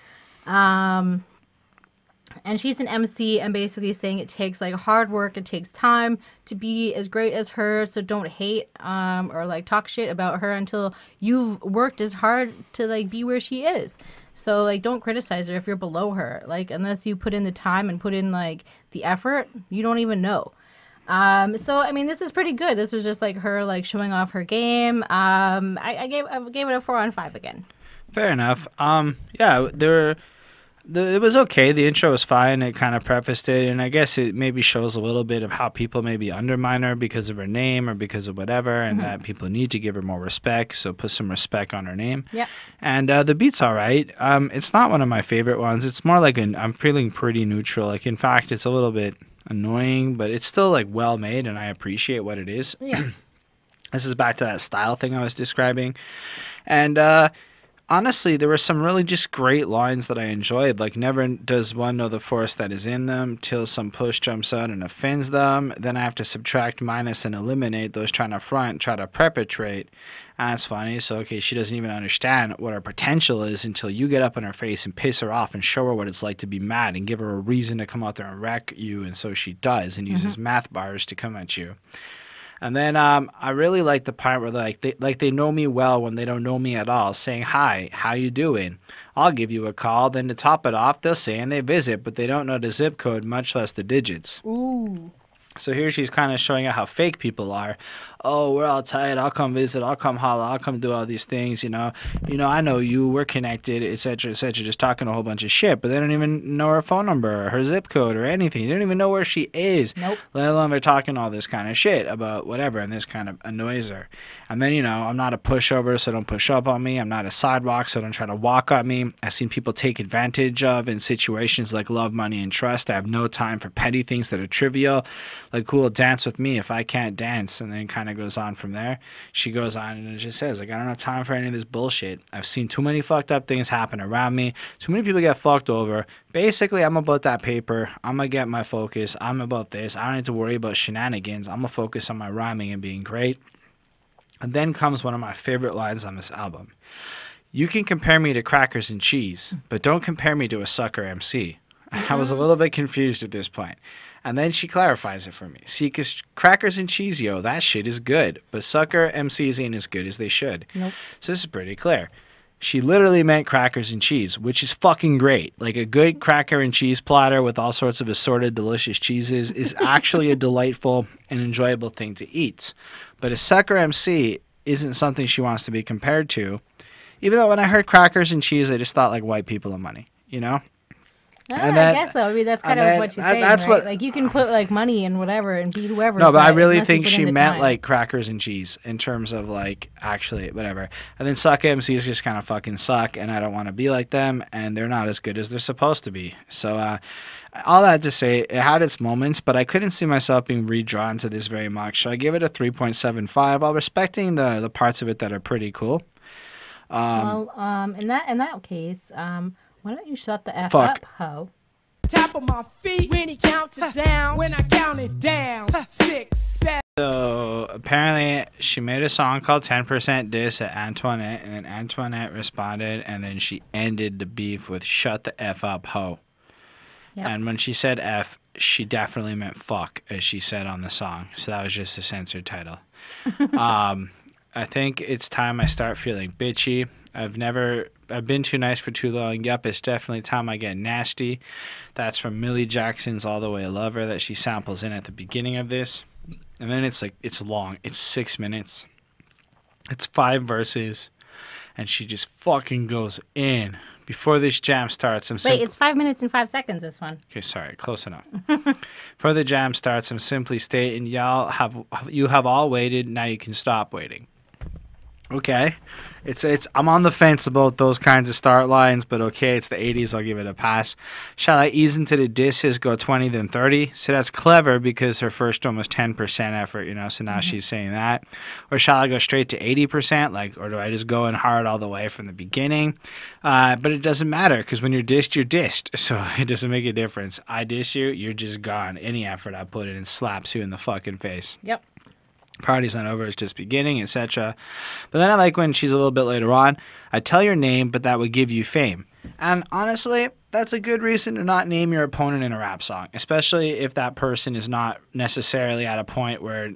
And she's an MC and basically saying it takes like hard work, it takes time to be as great as her. So don't hate or like talk shit about her until you've worked as hard to like be where she is. So like don't criticize her if you're below her. Like unless you put in the time and put in like the effort, you don't even know. So I mean this is pretty good. This was just like her like showing off her game. I gave it a 4 on 5 again. Fair enough. Yeah, it was okay. The intro was fine. It kind of prefaced it, and I guess it maybe shows a little bit of how people maybe undermine her because of her name or because of whatever, and that people need to give her more respect. So put some respect on her name. Yeah. And the beat's all right. It's not one of my favorite ones. It's more like I'm feeling pretty neutral. Like in fact, it's a little bit annoying, but it's still like well made, and I appreciate what it is. Yeah. This is back to that style thing I was describing, and. Honestly, there were some really just great lines that I enjoyed, like never does one know the force that is in them till some push jumps out and offends them. Then I have to subtract, minus, and eliminate those trying to front, try to perpetrate. That's funny. So, okay, she doesn't even understand what her potential is until you get up in her face and piss her off and show her what it's like to be mad and give her a reason to come out there and wreck you, and so she does and uses math bars to come at you. And then I really like the part where they know me well when they don't know me at all, saying, hi, how you doing? I'll give you a call. Then to top it off, they'll say and they visit, but they don't know the zip code, much less the digits. Ooh. So here she's kind of showing out how fake people are. Oh, we're all tight. I'll come visit. I'll come holla. I'll come do all these things. I know you. We're connected, etc., etc. Just talking a whole bunch of shit, but they don't even know her phone number or her zip code or anything. They don't even know where she is. Nope. Let alone they're talking all this kind of shit about whatever, and this kind of annoys her. And then, I'm not a pushover, so don't push up on me. I'm not a sidewalk, so don't try to walk on me. I've seen people take advantage of in situations like love, money, and trust. I have no time for petty things that are trivial. Like, cool, dance with me if I can't dance. And then kind of goes on from there. She goes on and it just says, like, I don't have time for any of this bullshit. I've seen too many fucked up things happen around me. Too many people get fucked over. Basically, I'm about that paper. I'm going to get my focus. I'm about this. I don't need to worry about shenanigans. I'm going to focus on my rhyming and being great. And then comes one of my favorite lines on this album. You can compare me to crackers and cheese, but don't compare me to a sucker MC. I was a little bit confused at this point. And then she clarifies it for me. See, because crackers and cheese, that shit is good. But sucker MCs ain't as good as they should. Nope. So this is pretty clear. She literally meant crackers and cheese, which is fucking great. Like a good cracker and cheese platter with all sorts of assorted delicious cheeses is actually a delightful and enjoyable thing to eat. But a sucker MC isn't something she wants to be compared to. Even though when I heard crackers and cheese, I just thought like white people and money, I guess so. I mean, that's kind of what she's saying, that's right? what, like, you can put, like, money and whatever and be whoever. No, but I really unless you think put she in the meant, time. like, crackers and cheese in terms of, like, actually, whatever. And then suck MCs just kind of fucking suck, and I don't want to be like them, and they're not as good as they're supposed to be. So, all that to say, it had its moments, but I couldn't see myself being redrawn to this very much. So I give it a 3.75 while respecting the parts of it that are pretty cool. In that case, why don't you shut the F Fuck. up, ho? Tap of my feet when he counted down. When I counted down 6, that. So apparently she made a song called 10% Diss at Antoinette, and then Antoinette responded, and then she ended the beef with "Shut the F up, ho." Yep. And when she said F, she definitely meant fuck, as she said on the song. So that was just a censored title. I think it's time I start feeling bitchy. I've been too nice for too long. Yup, it's definitely time I get nasty. That's from Millie Jackson's All the Way Lover that she samples in at the beginning of this. And then it's long. It's 6 minutes. It's 5 verses. And she just fucking goes in. Before this jam starts, Wait, it's 5 minutes and 5 seconds, this one. Okay, sorry, close enough. Before the jam starts, I'm simply stating, you have all waited, now you can stop waiting. Okay. I'm on the fence about those kinds of start lines, but okay, it's the 80s, I'll give it a pass. Shall I ease into the disses, go 20 then 30? So that's clever because her first one was 10% effort, so now she's saying that. Or shall I go straight to 80%, or do I just go in hard all the way from the beginning? But it doesn't matter because when you're dissed, you're dissed. So it doesn't make a difference. I diss you, you're just gone. Any effort I put in slaps you in the fucking face. Yep. Party's not over, it's just beginning, etc. But then I like when she's a little bit later on, I tell your name, but that would give you fame. And honestly, that's a good reason to not name your opponent in a rap song, especially if that person is not necessarily at a point where,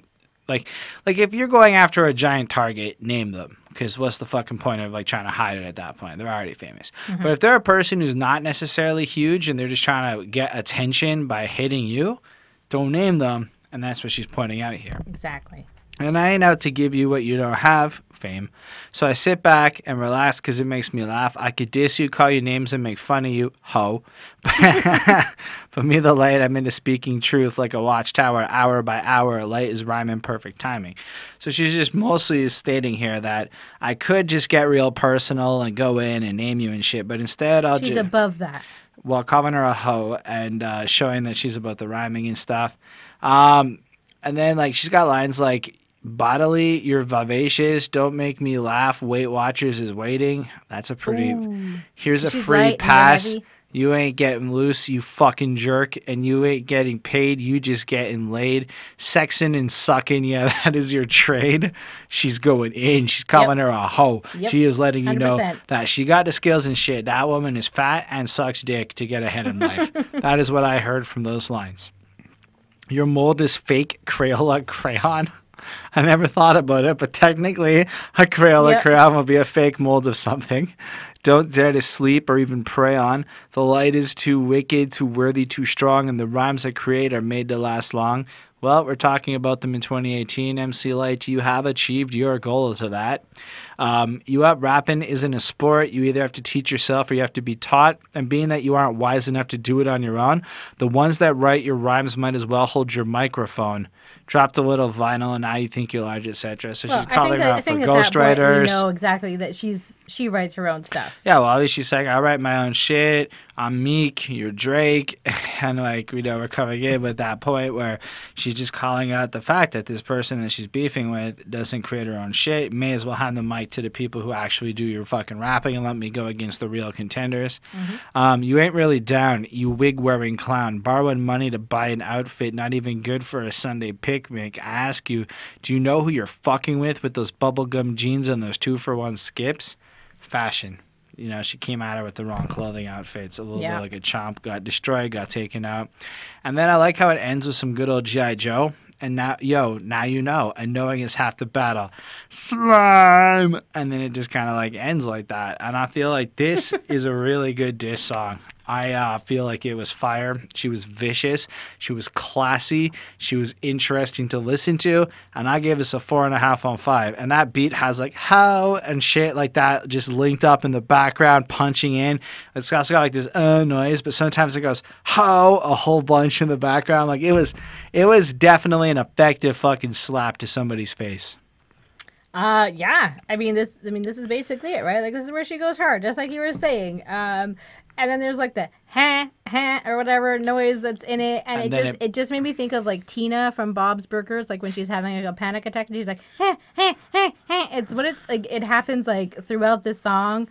like if you're going after a giant target, name them. Because what's the fucking point of trying to hide it at that point? They're already famous. Mm-hmm. But if they're a person who's not necessarily huge and they're just trying to get attention by hitting you, don't name them. And that's what she's pointing out here. Exactly. And I ain't out to give you what you don't have, fame. So I sit back and relax because it makes me laugh. I could diss you, call you names, and make fun of you, ho. But me, the light, I'm into speaking truth like a watchtower, hour by hour. Light is rhyming perfect timing. So she's just mostly stating here that I could just get real personal and go in and name you and shit, but instead I'll just... She's above that. Well, calling her a hoe and showing that she's about the rhyming and stuff. And then she's got lines like, bodily, you're vivacious, don't make me laugh, Weight Watchers is waiting. That's a pretty... Ooh. Here's a free pass. You ain't getting loose, you fucking jerk, and you ain't getting paid, you just getting laid. Sexing and sucking, yeah, that is your trade. She's going in. She's calling her a hoe. Yep. She is letting you 100%. Know that she got the skills and shit. That woman is fat and sucks dick to get ahead in life. That is what I heard from those lines. Your mold is fake Crayola crayon. I never thought about it, but technically a Crayola crayon will be a fake mold of something. Don't dare to sleep or even prey on. The light is too wicked, too worthy, too strong, and the rhymes I create are made to last long. Well, we're talking about them in 2018. MC Lyte, you have achieved your goal to that. You Up rapping isn't a sport. You either have to teach yourself or you have to be taught. And being that you aren't wise enough to do it on your own, the ones that write your rhymes might as well hold your microphone. Dropped a little vinyl and now you think you're large, etc. So she's calling her out for ghostwriters. We know exactly that she writes her own stuff. Yeah, well, at least she's saying, I write my own shit. I'm Meek, you're Drake. And we're coming in with that point where she's just calling out the fact that this person that she's beefing with doesn't create her own shit. May as well hand the mic to the people who actually do your fucking rapping and let me go against the real contenders. Mm-hmm. You ain't really down, you wig-wearing clown. Borrowing money to buy an outfit not even good for a Sunday picnic. I ask you, do you know who you're fucking with those bubblegum jeans and those 2-for-1 skips? Fashion. She came at her with the wrong clothing outfits. A little bit like a chomp, got destroyed, got taken out. And then I like how it ends with some good old G.I. Joe. And now you know. And knowing is half the battle. Slime! And then it just kind of ends like that. And I feel like this is a really good diss song. I feel like it was fire. She was vicious. She was classy. She was interesting to listen to. And I gave this a 4.5 on 5. And that beat has how and shit like that just linked up in the background, punching in. It's also got this noise, but sometimes it goes how a whole bunch in the background. It was definitely an effective fucking slap to somebody's face. Yeah. This is basically it, right? This is where she goes hard, just like you were saying. And then there's the ha ha or whatever noise that's in it, and it just made me think of Tina from Bob's Burgers, when she's having a panic attack and she's like ha ha ha ha. It's what it's it happens throughout this song.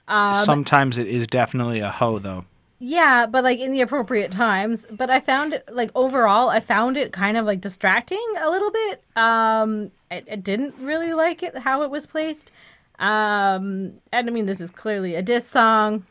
Sometimes it is definitely a hoe though. Yeah, but like in the appropriate times. But I found it like overall, I found it kind of like distracting a little bit. I didn't really like it how it was placed. And I mean, this is clearly a diss song.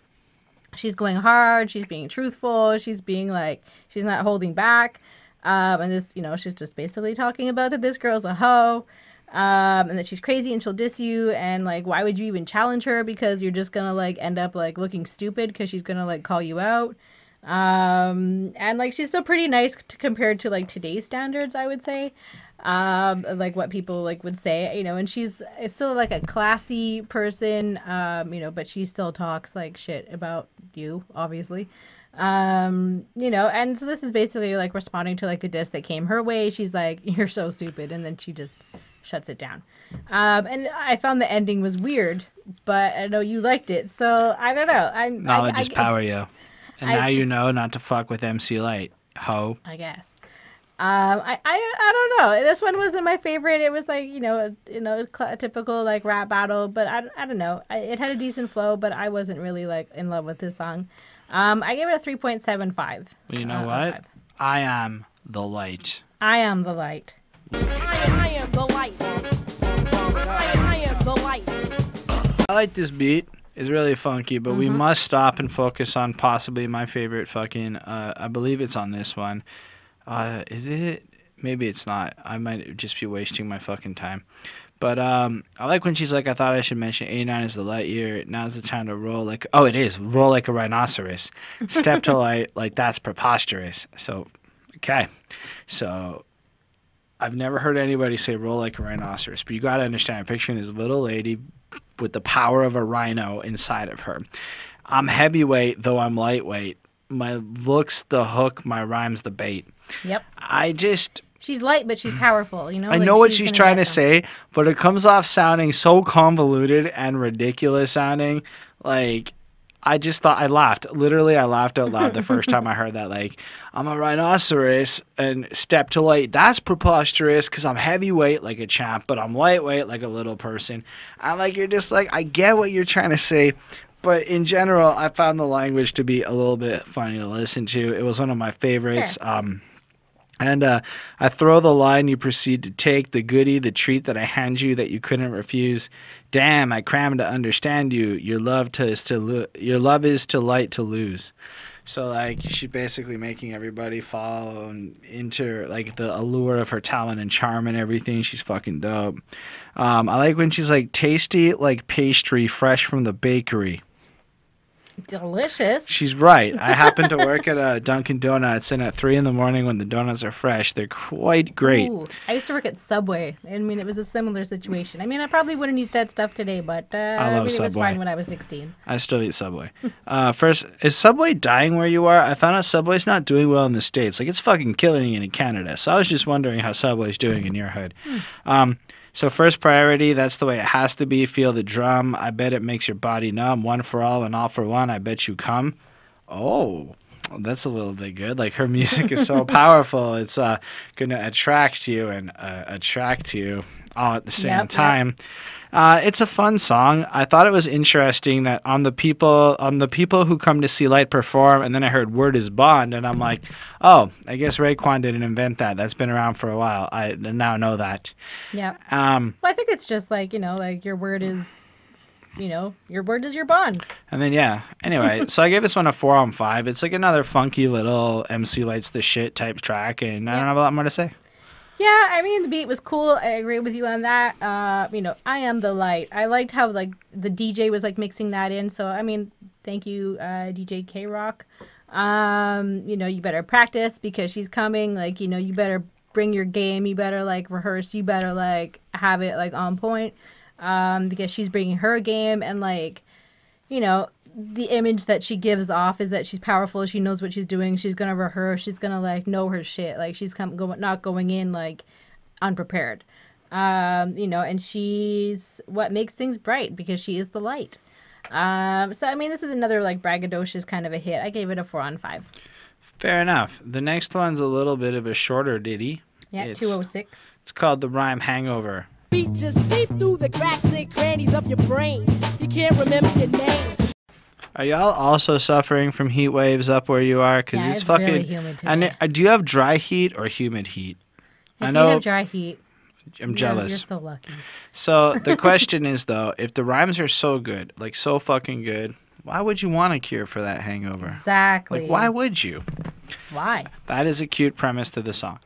She's going hard. She's being truthful. She's being like, she's not holding back. And this, she's just basically talking about that this girl's a hoe. And that she's crazy and she'll diss you, and like why would you even challenge her, because you're just gonna like end up like looking stupid because she's gonna like call you out. And like she's still pretty nice compared to like today's standards, I would say, like what people like would say, and she's still like a classy person, but she still talks like shit about you, obviously. And so this is basically like responding to like the diss that came her way. She's like, you're so stupid, and then she just shuts it down. And I found the ending was weird, but I know you liked it, so I don't know. Knowledge is power, yo. And now you know not to fuck with MC Lyte, ho. I guess. I don't know. This one wasn't my favorite. It was like a typical like rap battle, but I don't know. It had a decent flow, but I wasn't really like in love with this song. I gave it a 3.75. Well, you know what? I am the Lyte. I am the Lyte. I am the light. I am the light. I like this beat. It's really funky, but we must stop and focus on possibly my favorite fucking, I believe it's on this one. Is it? Maybe it's not. I might just be wasting my fucking time. But I like when she's like, I thought I should mention 89 is the light year. Now's the time to roll like, oh, it is. Roll like a rhinoceros. Step to light, like that's preposterous. So, okay. So, I've never heard anybody say roll like a rhinoceros, but you got to understand, I'm picturing this little lady with the power of a rhino inside of her. I'm heavyweight, though I'm lightweight. My looks the hook, my rhymes the bait. Yep. She's light, but she's powerful, I know what she's trying to say, but it comes off sounding so convoluted and ridiculous sounding. Like, I just thought, I laughed. Literally, I laughed out loud the first time I heard that. Like, I'm a rhinoceros and step to light. That's preposterous because I'm heavyweight like a champ, but I'm lightweight like a little person. And like, you're just like, I get what you're trying to say. But in general, I found the language to be a little bit funny to listen to. It was one of my favorites. Sure. And I throw the line, you proceed to take the goodie, the treat that I hand you that you couldn't refuse. Damn, I crammed to understand you. Your love is to light to lose. So like she's basically making everybody fall into like the allure of her talent and charm and everything. She's fucking dope. I like when she's like tasty like pastry fresh from the bakery. Delicious. She's right. I happen to work at a Dunkin' Donuts, and at 3 a.m. when the donuts are fresh, they're quite great. Ooh, I used to work at Subway. I mean, it was a similar situation. I mean, I probably wouldn't eat that stuff today, but I love it was Subway. fine when I was 16. I still eat Subway. First, is Subway dying where you are? I found out Subway's not doing well in the States. Like, it's fucking killing it in Canada. So I was just wondering how Subway's doing in your hood. So first priority, that's the way it has to be. Feel the drum. I bet it makes your body numb. One for all and all for one. I bet you come. Oh, that's a little bit good. Like her music is so powerful. It's going to attract you and attract you all at the same time. It's a fun song. I thought it was interesting that on the people who come to see Lyte perform, and then I heard "Word is Bond," and I'm like, oh, I guess Raekwon didn't invent that. That's been around for a while. I now know that. Yeah. Well, I think it's just like like your word is, your word is your bond. And then anyway, so I gave this one a 4 on 5. It's like another funky little MC Lyte's the shit type track, and I don't have a lot more to say. Yeah, I mean, the beat was cool. I agree with you on that. I am the light. I liked how, like, the DJ was, like, mixing that in. So, I mean, thank you, DJ K-Rock. You better practice because she's coming. Like, you better bring your game. You better, like, rehearse. You better, like, have it, like, on point. Because she's bringing her game. And, like, the image that she gives off is that she's powerful. She knows what she's doing. She's gonna rehearse. She's gonna like know her shit. Like she's not going in like unprepared. And she's what makes things bright because she is the light. So I mean, this is another like braggadocious kind of a hit. I gave it a 4 on 5. Fair enough. The next one's a little bit of a shorter ditty. Yeah, 206. It's called the rhyme Hangover. Beat just seep through the cracks and crannies of your brain. You can't remember your name. Are y'all also suffering from heat waves up where you are? Because Yeah, it's it's fucking. really humid today. And do you have dry heat or humid heat? If I you know. have dry heat, I'm jealous. You're so lucky. So the question is though, if the rhymes are so good, like so fucking good, why would you want a cure for that hangover? Exactly. Like, why would you? Why? That is a cute premise to the song.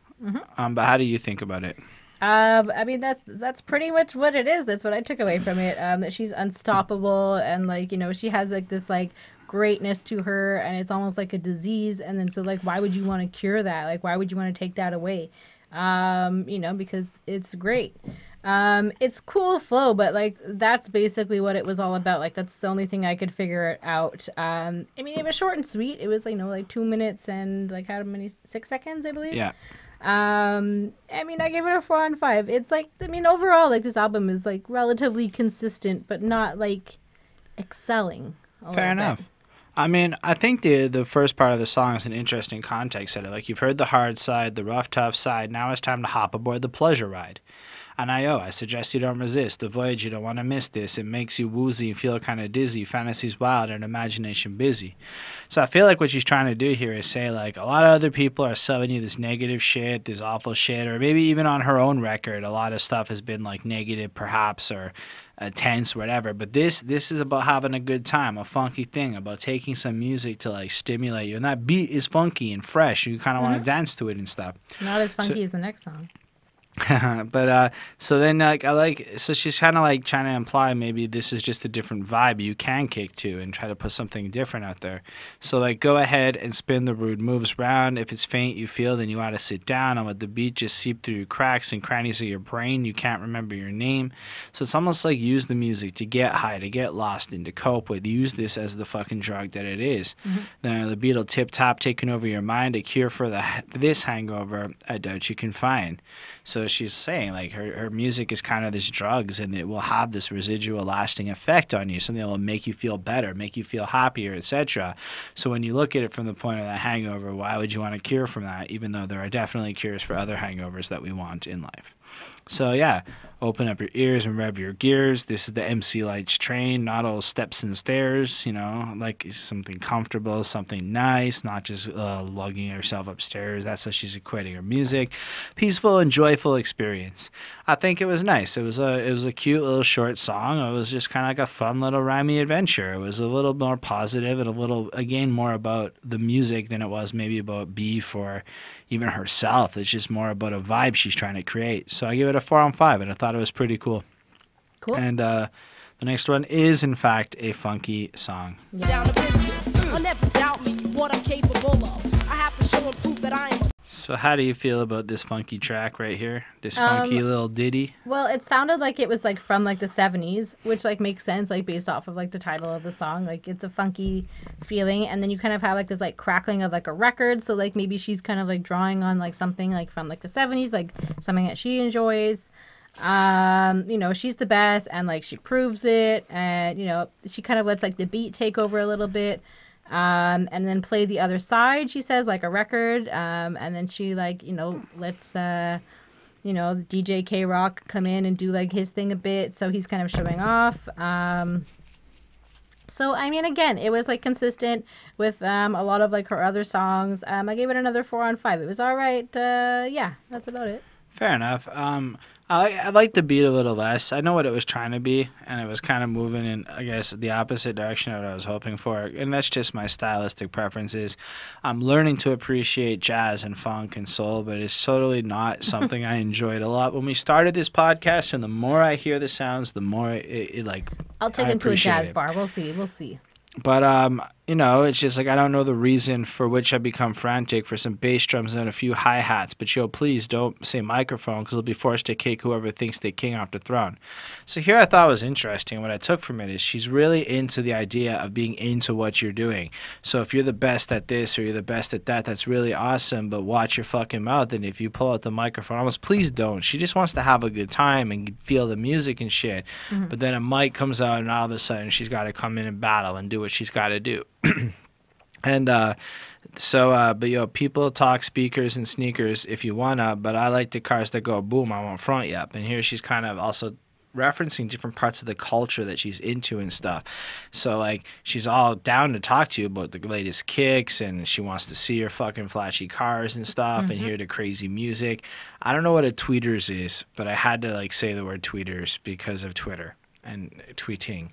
But how do you think about it? I mean that's pretty much what it is. That's what I took away from it. That she's unstoppable and like, you know, she has like this like greatness to her and it's almost like a disease. And then so like, why would you want to cure that? Like, why would you want to take that away? You know, because it's great. It's cool flow, but like that's basically what it was all about. Like that's the only thing I could figure out. I mean, it was short and sweet. It was, you know, like 2 minutes and like how many 6 seconds, I believe. Yeah. I mean, I give it a 4 on 5. It's like, I mean, overall, like this album is like relatively consistent, but not like excelling. Fair enough. I mean, I think the first part of the song is an interesting context setter. Like, you've heard the hard side, the rough, tough side. Now it's time to hop aboard the pleasure ride. And I suggest you don't resist. The voyage, you don't want to miss this. It makes you woozy, feel kind of dizzy, fantasies wild, and imagination busy. So I feel like what she's trying to do here is say, like, a lot of other people are selling you this negative shit, this awful shit, or maybe even on her own record, a lot of stuff has been, like, negative perhaps, or tense, whatever. But this is about having a good time, a funky thing, about taking some music to, like, stimulate you. And that beat is funky and fresh. You kind of want to dance to it and stuff. Not as funky as the next song. But so then so she's kind of like trying to imply maybe this is just a different vibe you can kick to and try to put something different out there. So like, go ahead and spin the rude moves round. If it's faint you feel, then you ought to sit down and let the beat just seep through cracks and crannies of your brain. You can't remember your name. So it's almost like use the music to get high, to get lost in, to cope with. Use this as the fucking drug that it is. Now the beat will tip top, taking over your mind, a cure for this hangover I doubt you can find. So she's saying, like, her music is kind of this drugs, and it will have this residual lasting effect on you, something that will make you feel better, make you feel happier, etc. So when you look at it from the point of that hangover, why would you want a cure from that, even though there are definitely cures for other hangovers that we want in life? So yeah, open up your ears and rev your gears. This is the MC Lyte's train, not all steps and stairs, you know, like something comfortable, something nice, not just lugging yourself upstairs. That's how she's equating her music. Peaceful and joyful experience. I think it was nice. It was a cute little short song. It was just kind of like a fun little rhymey adventure. It was a little more positive and a little, again, more about the music than it was maybe about beef or even herself. It's just more about a vibe she's trying to create. So I give it a 4 on 5, and I thought it was pretty cool. Cool. And the next one is, in fact, a funky song. Down to business. I'll never doubt me what I'm capable of. I have to show and prove that I am. So how do you feel about this funky track right here? This funky little ditty? Well, it sounded like it was like from like the 70s, which like makes sense, like based off of like the title of the song. Like it's a funky feeling, and then you kind of have like this like crackling of like a record. So like maybe she's kind of like drawing on like something like from like the 70s, like something that she enjoys. You know, she's the best, and like she proves it, and you know, she kind of lets like the beat take over a little bit. And then play the other side, she says, like a record. And then she, like, you know, lets, you know, DJ K-Rock come in and do, like, his thing a bit. So he's kind of showing off. So, I mean, again, it was, like, consistent with a lot of, like, her other songs. I gave it another 4 on 5. It was all right. Yeah, that's about it. Fair enough. I like the beat a little less. I know what it was trying to be, and it was kind of moving in, I guess, the opposite direction of what I was hoping for. And that's just my stylistic preferences. I'm learning to appreciate jazz and funk and soul, but it's totally not something I enjoyed a lot when we started this podcast. And the more I hear the sounds, the more it like, I'll take I him to a jazz it. bar. We'll see. But, you know, it's just like I don't know the reason for which I become frantic for some bass drums and a few hi-hats. But, yo, please don't say microphone because they'll be forced to kick whoever thinks they king off the throne. So here I thought was interesting. What I took from it is she's really into the idea of being into what you're doing. So if you're the best at this or you're the best at that, that's really awesome. But watch your fucking mouth. And if you pull out the microphone, almost please don't. She just wants to have a good time and feel the music and shit. Mm-hmm. But then a mic comes out and all of a sudden she's got to come in and battle and do what she's got to do. And but yo, people talk speakers and sneakers if you wanna, but I like the cars that go boom, I want front yep. And here she's kind of also referencing different parts of the culture that she's into and stuff. So like she's all down to talk to you about the latest kicks, and she wants to see your fucking flashy cars and stuff and hear the crazy music. I don't know what a tweeters is, but I had to like say the word tweeters because of Twitter and tweeting.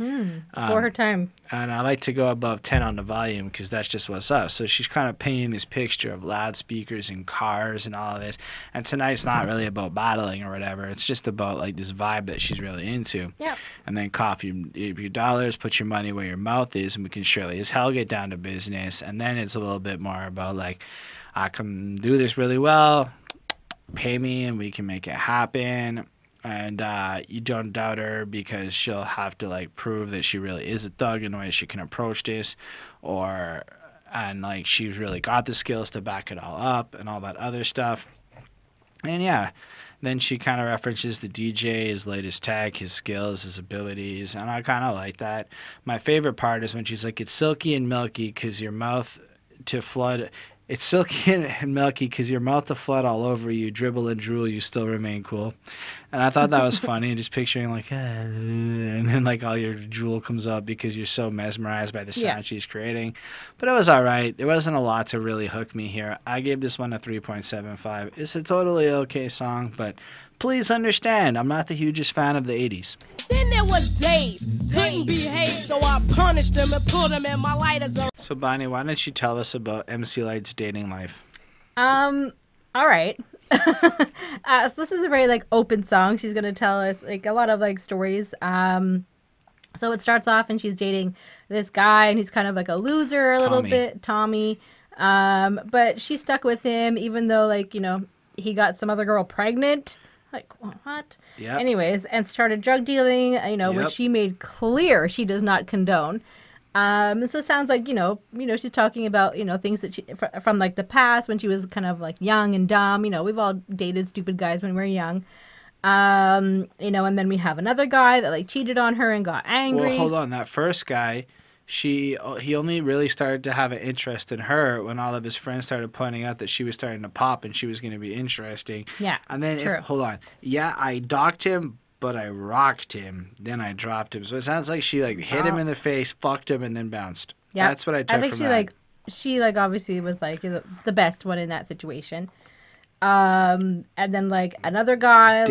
For her time. And I like to go above 10 on the volume because that's just what's up. So she's kind of painting this picture of loudspeakers and cars and all of this. And tonight's not really about battling or whatever. It's just about like this vibe that she's really into. Yeah. And then cough your dollars, put your money where your mouth is, and we can surely as hell get down to business. And then it's a little bit more about like, I can do this really well, pay me and we can make it happen. And you don't doubt her because she'll have to like prove that she really is a thug in the way she can approach this, and like she's really got the skills to back it all up and all that other stuff. And yeah, then she kind of references the DJ, his latest tech, his skills, his abilities, and I kind of like that. My favorite part is when she's like, "It's silky and milky because your mouth to flood." It's silky and milky because your mouth to flood all over you, dribble and drool, you still remain cool. And I thought that was funny, just picturing like, and then like all your drool comes up because you're so mesmerized by the sound she's creating. But it was all right. It wasn't a lot to really hook me here. I gave this one a 3.75. It's a totally okay song, but please understand, I'm not the hugest fan of the 80s. Then there was Dave. Couldn't behave, so I punished him and put him in my lighters. So Bonnie, why don't you tell us about MC Lyte's dating life? All right. So this is a very like open song. She's gonna tell us like a lot of like stories. So it starts off and she's dating this guy and he's kind of like a loser a little bit, Tommy. But she's stuck with him even though like, you know, he got some other girl pregnant. Like, what? Yeah. Anyways, and started drug dealing, you know, which she made clear she does not condone. So it sounds like, you know, she's talking about, you know, things that she, from like the past when she was kind of like young and dumb. You know, we've all dated stupid guys when we're young. You know, and then we have another guy that like cheated on her and got angry. Well, hold on. That first guy, he only really started to have an interest in her when all of his friends started pointing out that she was starting to pop and she was going to be interesting. Yeah, and then hold on. Yeah, I docked him, but I rocked him. Then I dropped him. So it sounds like she like hit him in the face, fucked him, and then bounced. Yeah, that's what I took I think from she that. she obviously was like the best one in that situation. And then like another guy,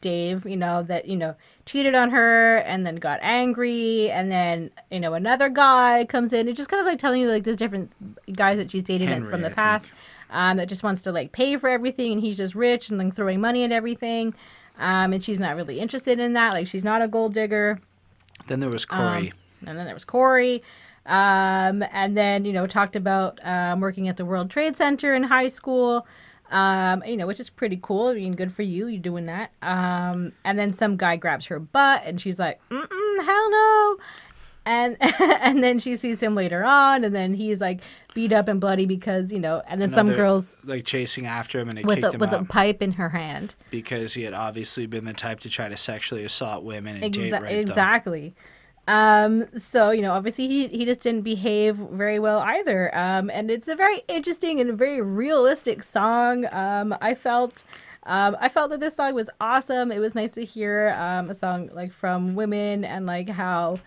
Dave, you know, that, you know, cheated on her and then got angry, and then, you know, another guy comes in and just kind of like telling you like there's different guys that she's dated from the past, that just wants to like pay for everything, and he's just rich and like throwing money at everything, and she's not really interested in that, like she's not a gold digger. Then there was Corey. And then, you know, talked about working at the World Trade Center in high school. You know, which is pretty cool. I mean, good for you. You're doing that. And then some guy grabs her butt and she's like, hell no. And and then she sees him later on, and then he's like beat up and bloody because, you know, and then some girls like chasing after him and they with kicked him with out a pipe in her hand because he had obviously been the type to try to sexually assault women and date rape them. Exactly. So, you know, obviously he just didn't behave very well either. And it's a very interesting and very realistic song. I felt that this song was awesome. It was nice to hear a song like from women, and like how,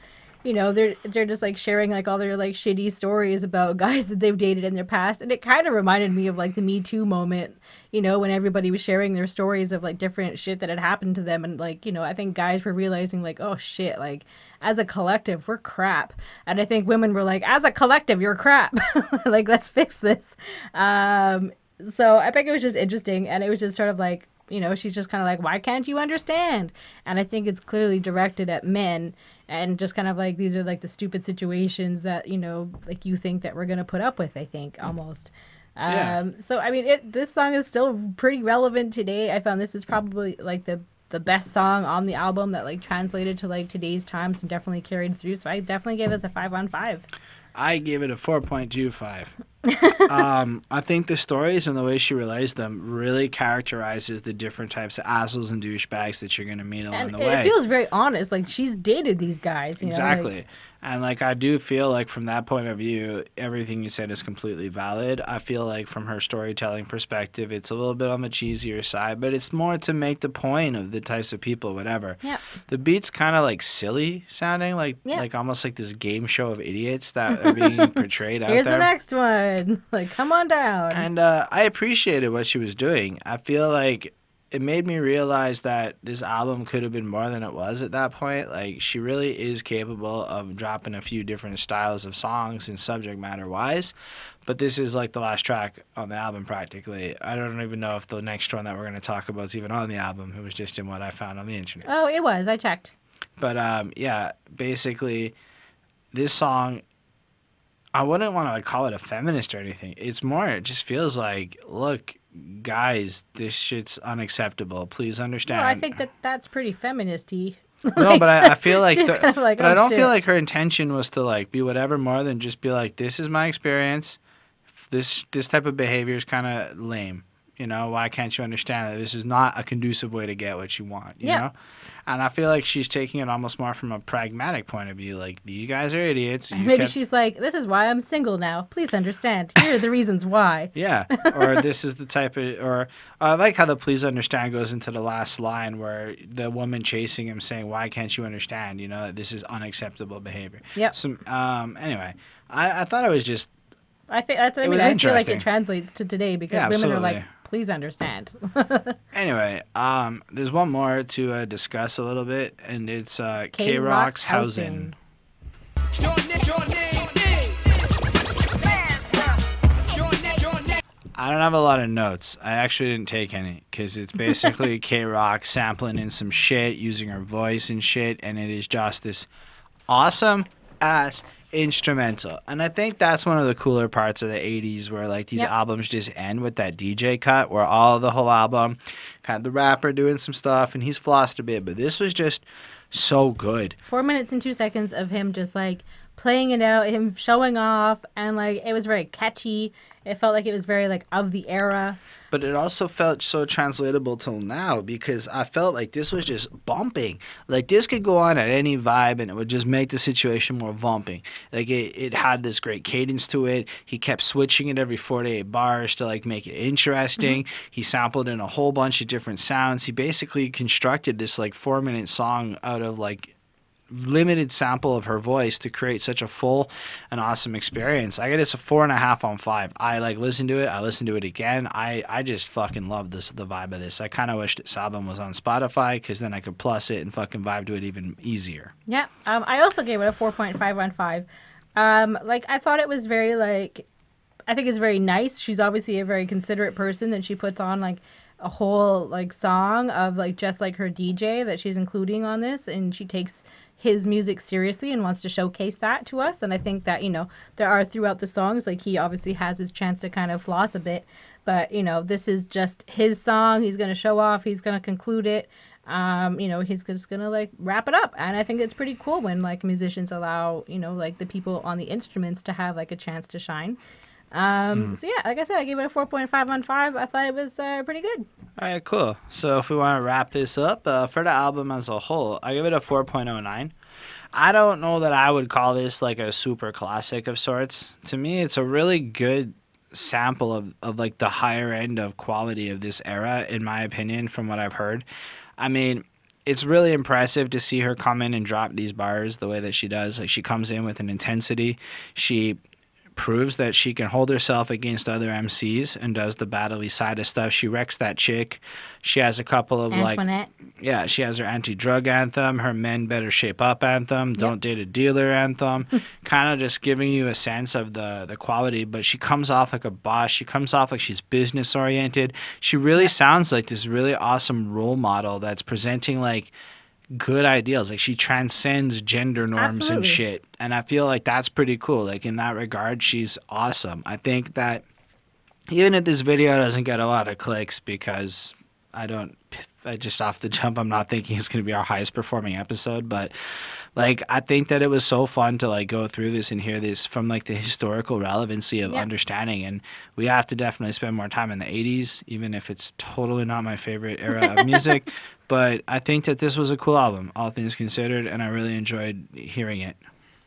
you know, they're just like sharing like all their like shitty stories about guys that they've dated in their past. And it kind of reminded me of like the Me Too moment, you know, when everybody was sharing their stories of like different shit that had happened to them. And like, you know, I think guys were realizing like, oh shit, like as a collective, we're crap. And I think women were like, as a collective, you're crap. Like, let's fix this. So I think it was just interesting. And it was just sort of like, you know, she's just kind of like, why can't you understand? And I think it's clearly directed at men, and just kind of like, these are like the stupid situations that, you know, like you think that we're going to put up with, I think, almost. So, I mean, this song is still pretty relevant today. I found this is probably like the best song on the album that like translated to like today's times and definitely carried through. So I definitely gave this a 5 on 5. I gave it a 4.25. I think the stories and the way she relays them really characterizes the different types of assholes and douchebags that you're going to meet along And the way. it feels very honest. Like, she's dated these guys. You know? Exactly. Like, And like I do feel like from that point of view, everything you said is completely valid. I feel like from her storytelling perspective, it's a little bit on the cheesier side, but it's more to make the point of the types of people, whatever. yeah. The beat's kind of like silly sounding, like Yeah. like almost like this game show of idiots that are being portrayed out Here's there. the next one. Like, come on down. And I appreciated what she was doing. I feel like it made me realize that this album could have been more than it was at that point. Like, she really is capable of dropping a few different styles of songs and subject matter wise. But this is like the last track on the album practically. I don't even know if the next one that we're going to talk about is even on the album. It was just in what I found on the internet. Oh, it was. I checked. But yeah, basically, this song, I wouldn't want to like call it a feminist or anything. It's more, it just feels like, look, guys, this shit's unacceptable. Please understand. No, I think that's pretty feminist-y. No, but I feel like, she's kind of like, but oh, I don't shit. feel like her intention was to like be whatever more than just be like, this is my experience. This type of behavior is kind of lame. You know, why can't you understand that this is not a conducive way to get what you want? You know, and I feel like she's taking it almost more from a pragmatic point of view. Like, you guys are idiots. You Maybe kept- she's like, this is why I'm single now. Please understand. Here are the reasons why. Yeah, or this is the type of, or I like how the please understand goes into the last line where the woman chasing him saying, why can't you understand? You know, this is unacceptable behavior. Yep. So, anyway, I thought it was just, I think that's. I It mean, was I feel like interesting. it translates to today because Yeah, women are like, absolutely. please understand. anyway, there's one more to discuss a little bit, and it's K-Rock's K-Rock's Housin. I don't have a lot of notes. I actually didn't take any because it's basically K-Rock sampling in some shit, using her voice and shit, and it is just this awesome ass instrumental. And I think that's one of the cooler parts of the 80s where like these Yep. albums just end with that DJ cut where all the whole album had the rapper doing some stuff and he's flossed a bit, but this was just so good. 4 minutes and 2 seconds of him just like playing it out, him showing off, and like it was very catchy. It felt like it was very like of the era. But it also felt so translatable till now because I felt like this was just bumping. Like this could go on at any vibe and it would just make the situation more bumping. Like it had this great cadence to it. He kept switching it every 48 bars to like make it interesting. He sampled in a whole bunch of different sounds. He basically constructed this like 4-minute song out of like limited sample of her voice to create such a full and awesome experience. I get it's a 4.5 on 5. I like listened to it. I listened to it again. I just fucking love the vibe of this. I kind of wish this album was on Spotify because then I could plus it and fucking vibe to it even easier. Yeah. I also gave it a 4.5 on 5. Like I thought it was very like, I think it's very nice. She's obviously a very considerate person that she puts on like a whole like song of like just like her DJ that she's including on this, and she takes his music seriously and wants to showcase that to us. And I think that, you know, there are throughout the songs, like he obviously has his chance to kind of floss a bit, but you know, this is just his song. He's going to show off. He's going to conclude it. You know, he's just going to like wrap it up. And I think it's pretty cool when like musicians allow, you know, like the people on the instruments to have like a chance to shine. So yeah, like I said, I gave it a 4.5 on 5. I thought it was pretty good. All right, cool. So if we want to wrap this up, for the album as a whole, I give it a 4.09. I don't know that I would call this like a super classic of sorts. To me, it's a really good sample of like the higher end of quality of this era, in my opinion, from what I've heard. I mean, it's really impressive to see her come in and drop these bars the way that she does. Like she comes in with an intensity. She proves that she can hold herself against other MCs and does the battle-y side of stuff. She wrecks that chick. She has a couple of Antoinette. yeah, she has her anti-drug anthem, her men better shape up anthem, don't date a dealer anthem, kind of just giving you a sense of the quality, but she comes off like a boss. She comes off like she's business oriented. She really sounds like this really awesome role model that's presenting like good ideals. Like she transcends gender norms Absolutely. and shit. And I feel like that's pretty cool. Like in that regard, she's awesome. I think that even if this video doesn't get a lot of clicks because just off the jump, I'm not thinking it's going to be our highest performing episode, but like I think that it was so fun to like go through this and hear this from like the historical relevancy of understanding, and we have to definitely spend more time in the 80s, even if it's totally not my favorite era of music. But I think that this was a cool album, all things considered, and I really enjoyed hearing it.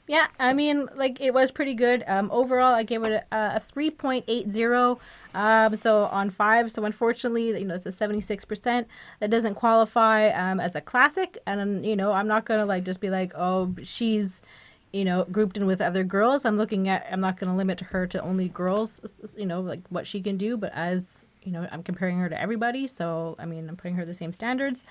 Yeah, I mean, like, it was pretty good. Overall, I gave it a 3.80. So on 5. So unfortunately, it's a 76%. That doesn't qualify as a classic. And, I'm not going to, like, just be like, oh, she's, grouped in with other girls. I'm not going to limit her to only girls, like what she can do. But as... I'm comparing her to everybody, so I mean, I'm putting her the same standards.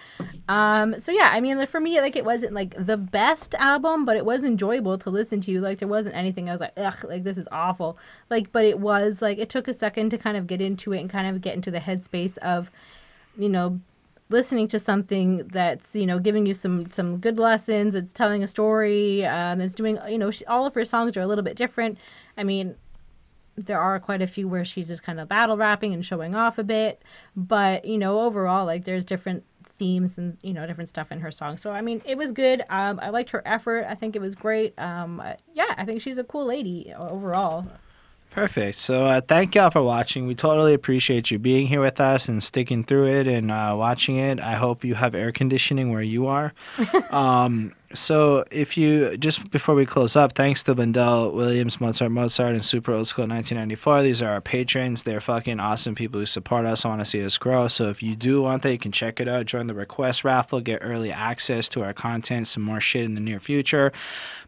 So yeah, I mean, for me, like, it wasn't like the best album, but it was enjoyable to listen to. Like, there wasn't anything I was like, ugh, like this is awful. Like, but it was like it took a second to kind of get into it and kind of get into the headspace of, listening to something that's giving you some good lessons. It's telling a story. It's doing all of her songs are a little bit different. I mean. There are quite a few where she's just kind of battle rapping and showing off a bit. But, overall, like, there's different themes and, different stuff in her song. So, I mean, it was good. I liked her effort. I think it was great. Yeah, I think she's a cool lady overall. Perfect. So thank y'all for watching. We totally appreciate you being here with us and sticking through it and watching it. I hope you have air conditioning where you are. So if you, just before we close up, thanks to Lindell, Williams, Mozart, and Super Old School 1994. These are our patrons. They're fucking awesome people who support us. I want to see us grow. So if you do want that, you can check it out. Join the request raffle. Get early access to our content. Some more shit in the near future.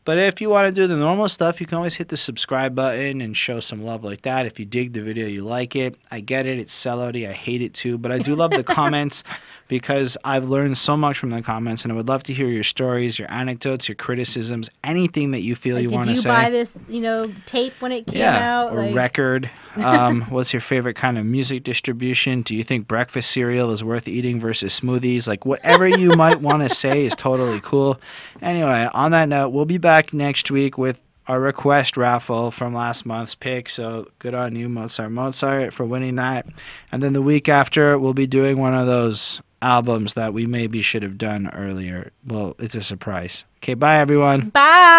But if you want to do the normal stuff, you can always hit the subscribe button and show some love like that. If you dig the video, you like it. I get it. It's sellouty. I hate it too. But I do love the comments because I've learned so much from the comments. And I would love to hear your stories, your anecdotes, your criticisms, anything that you feel you want to say. Did you buy this, tape when it came out? Or record. What's your favorite kind of music distribution? Do you think breakfast cereal is worth eating versus smoothies? Like, whatever you might want to say is totally cool. Anyway, on that note, we'll be back next week with our request raffle from last month's pick. So good on you, Mozart, for winning that. And then the week after, we'll be doing one of those albums that we maybe should have done earlier. Well, it's a surprise. Okay, bye, everyone. Bye.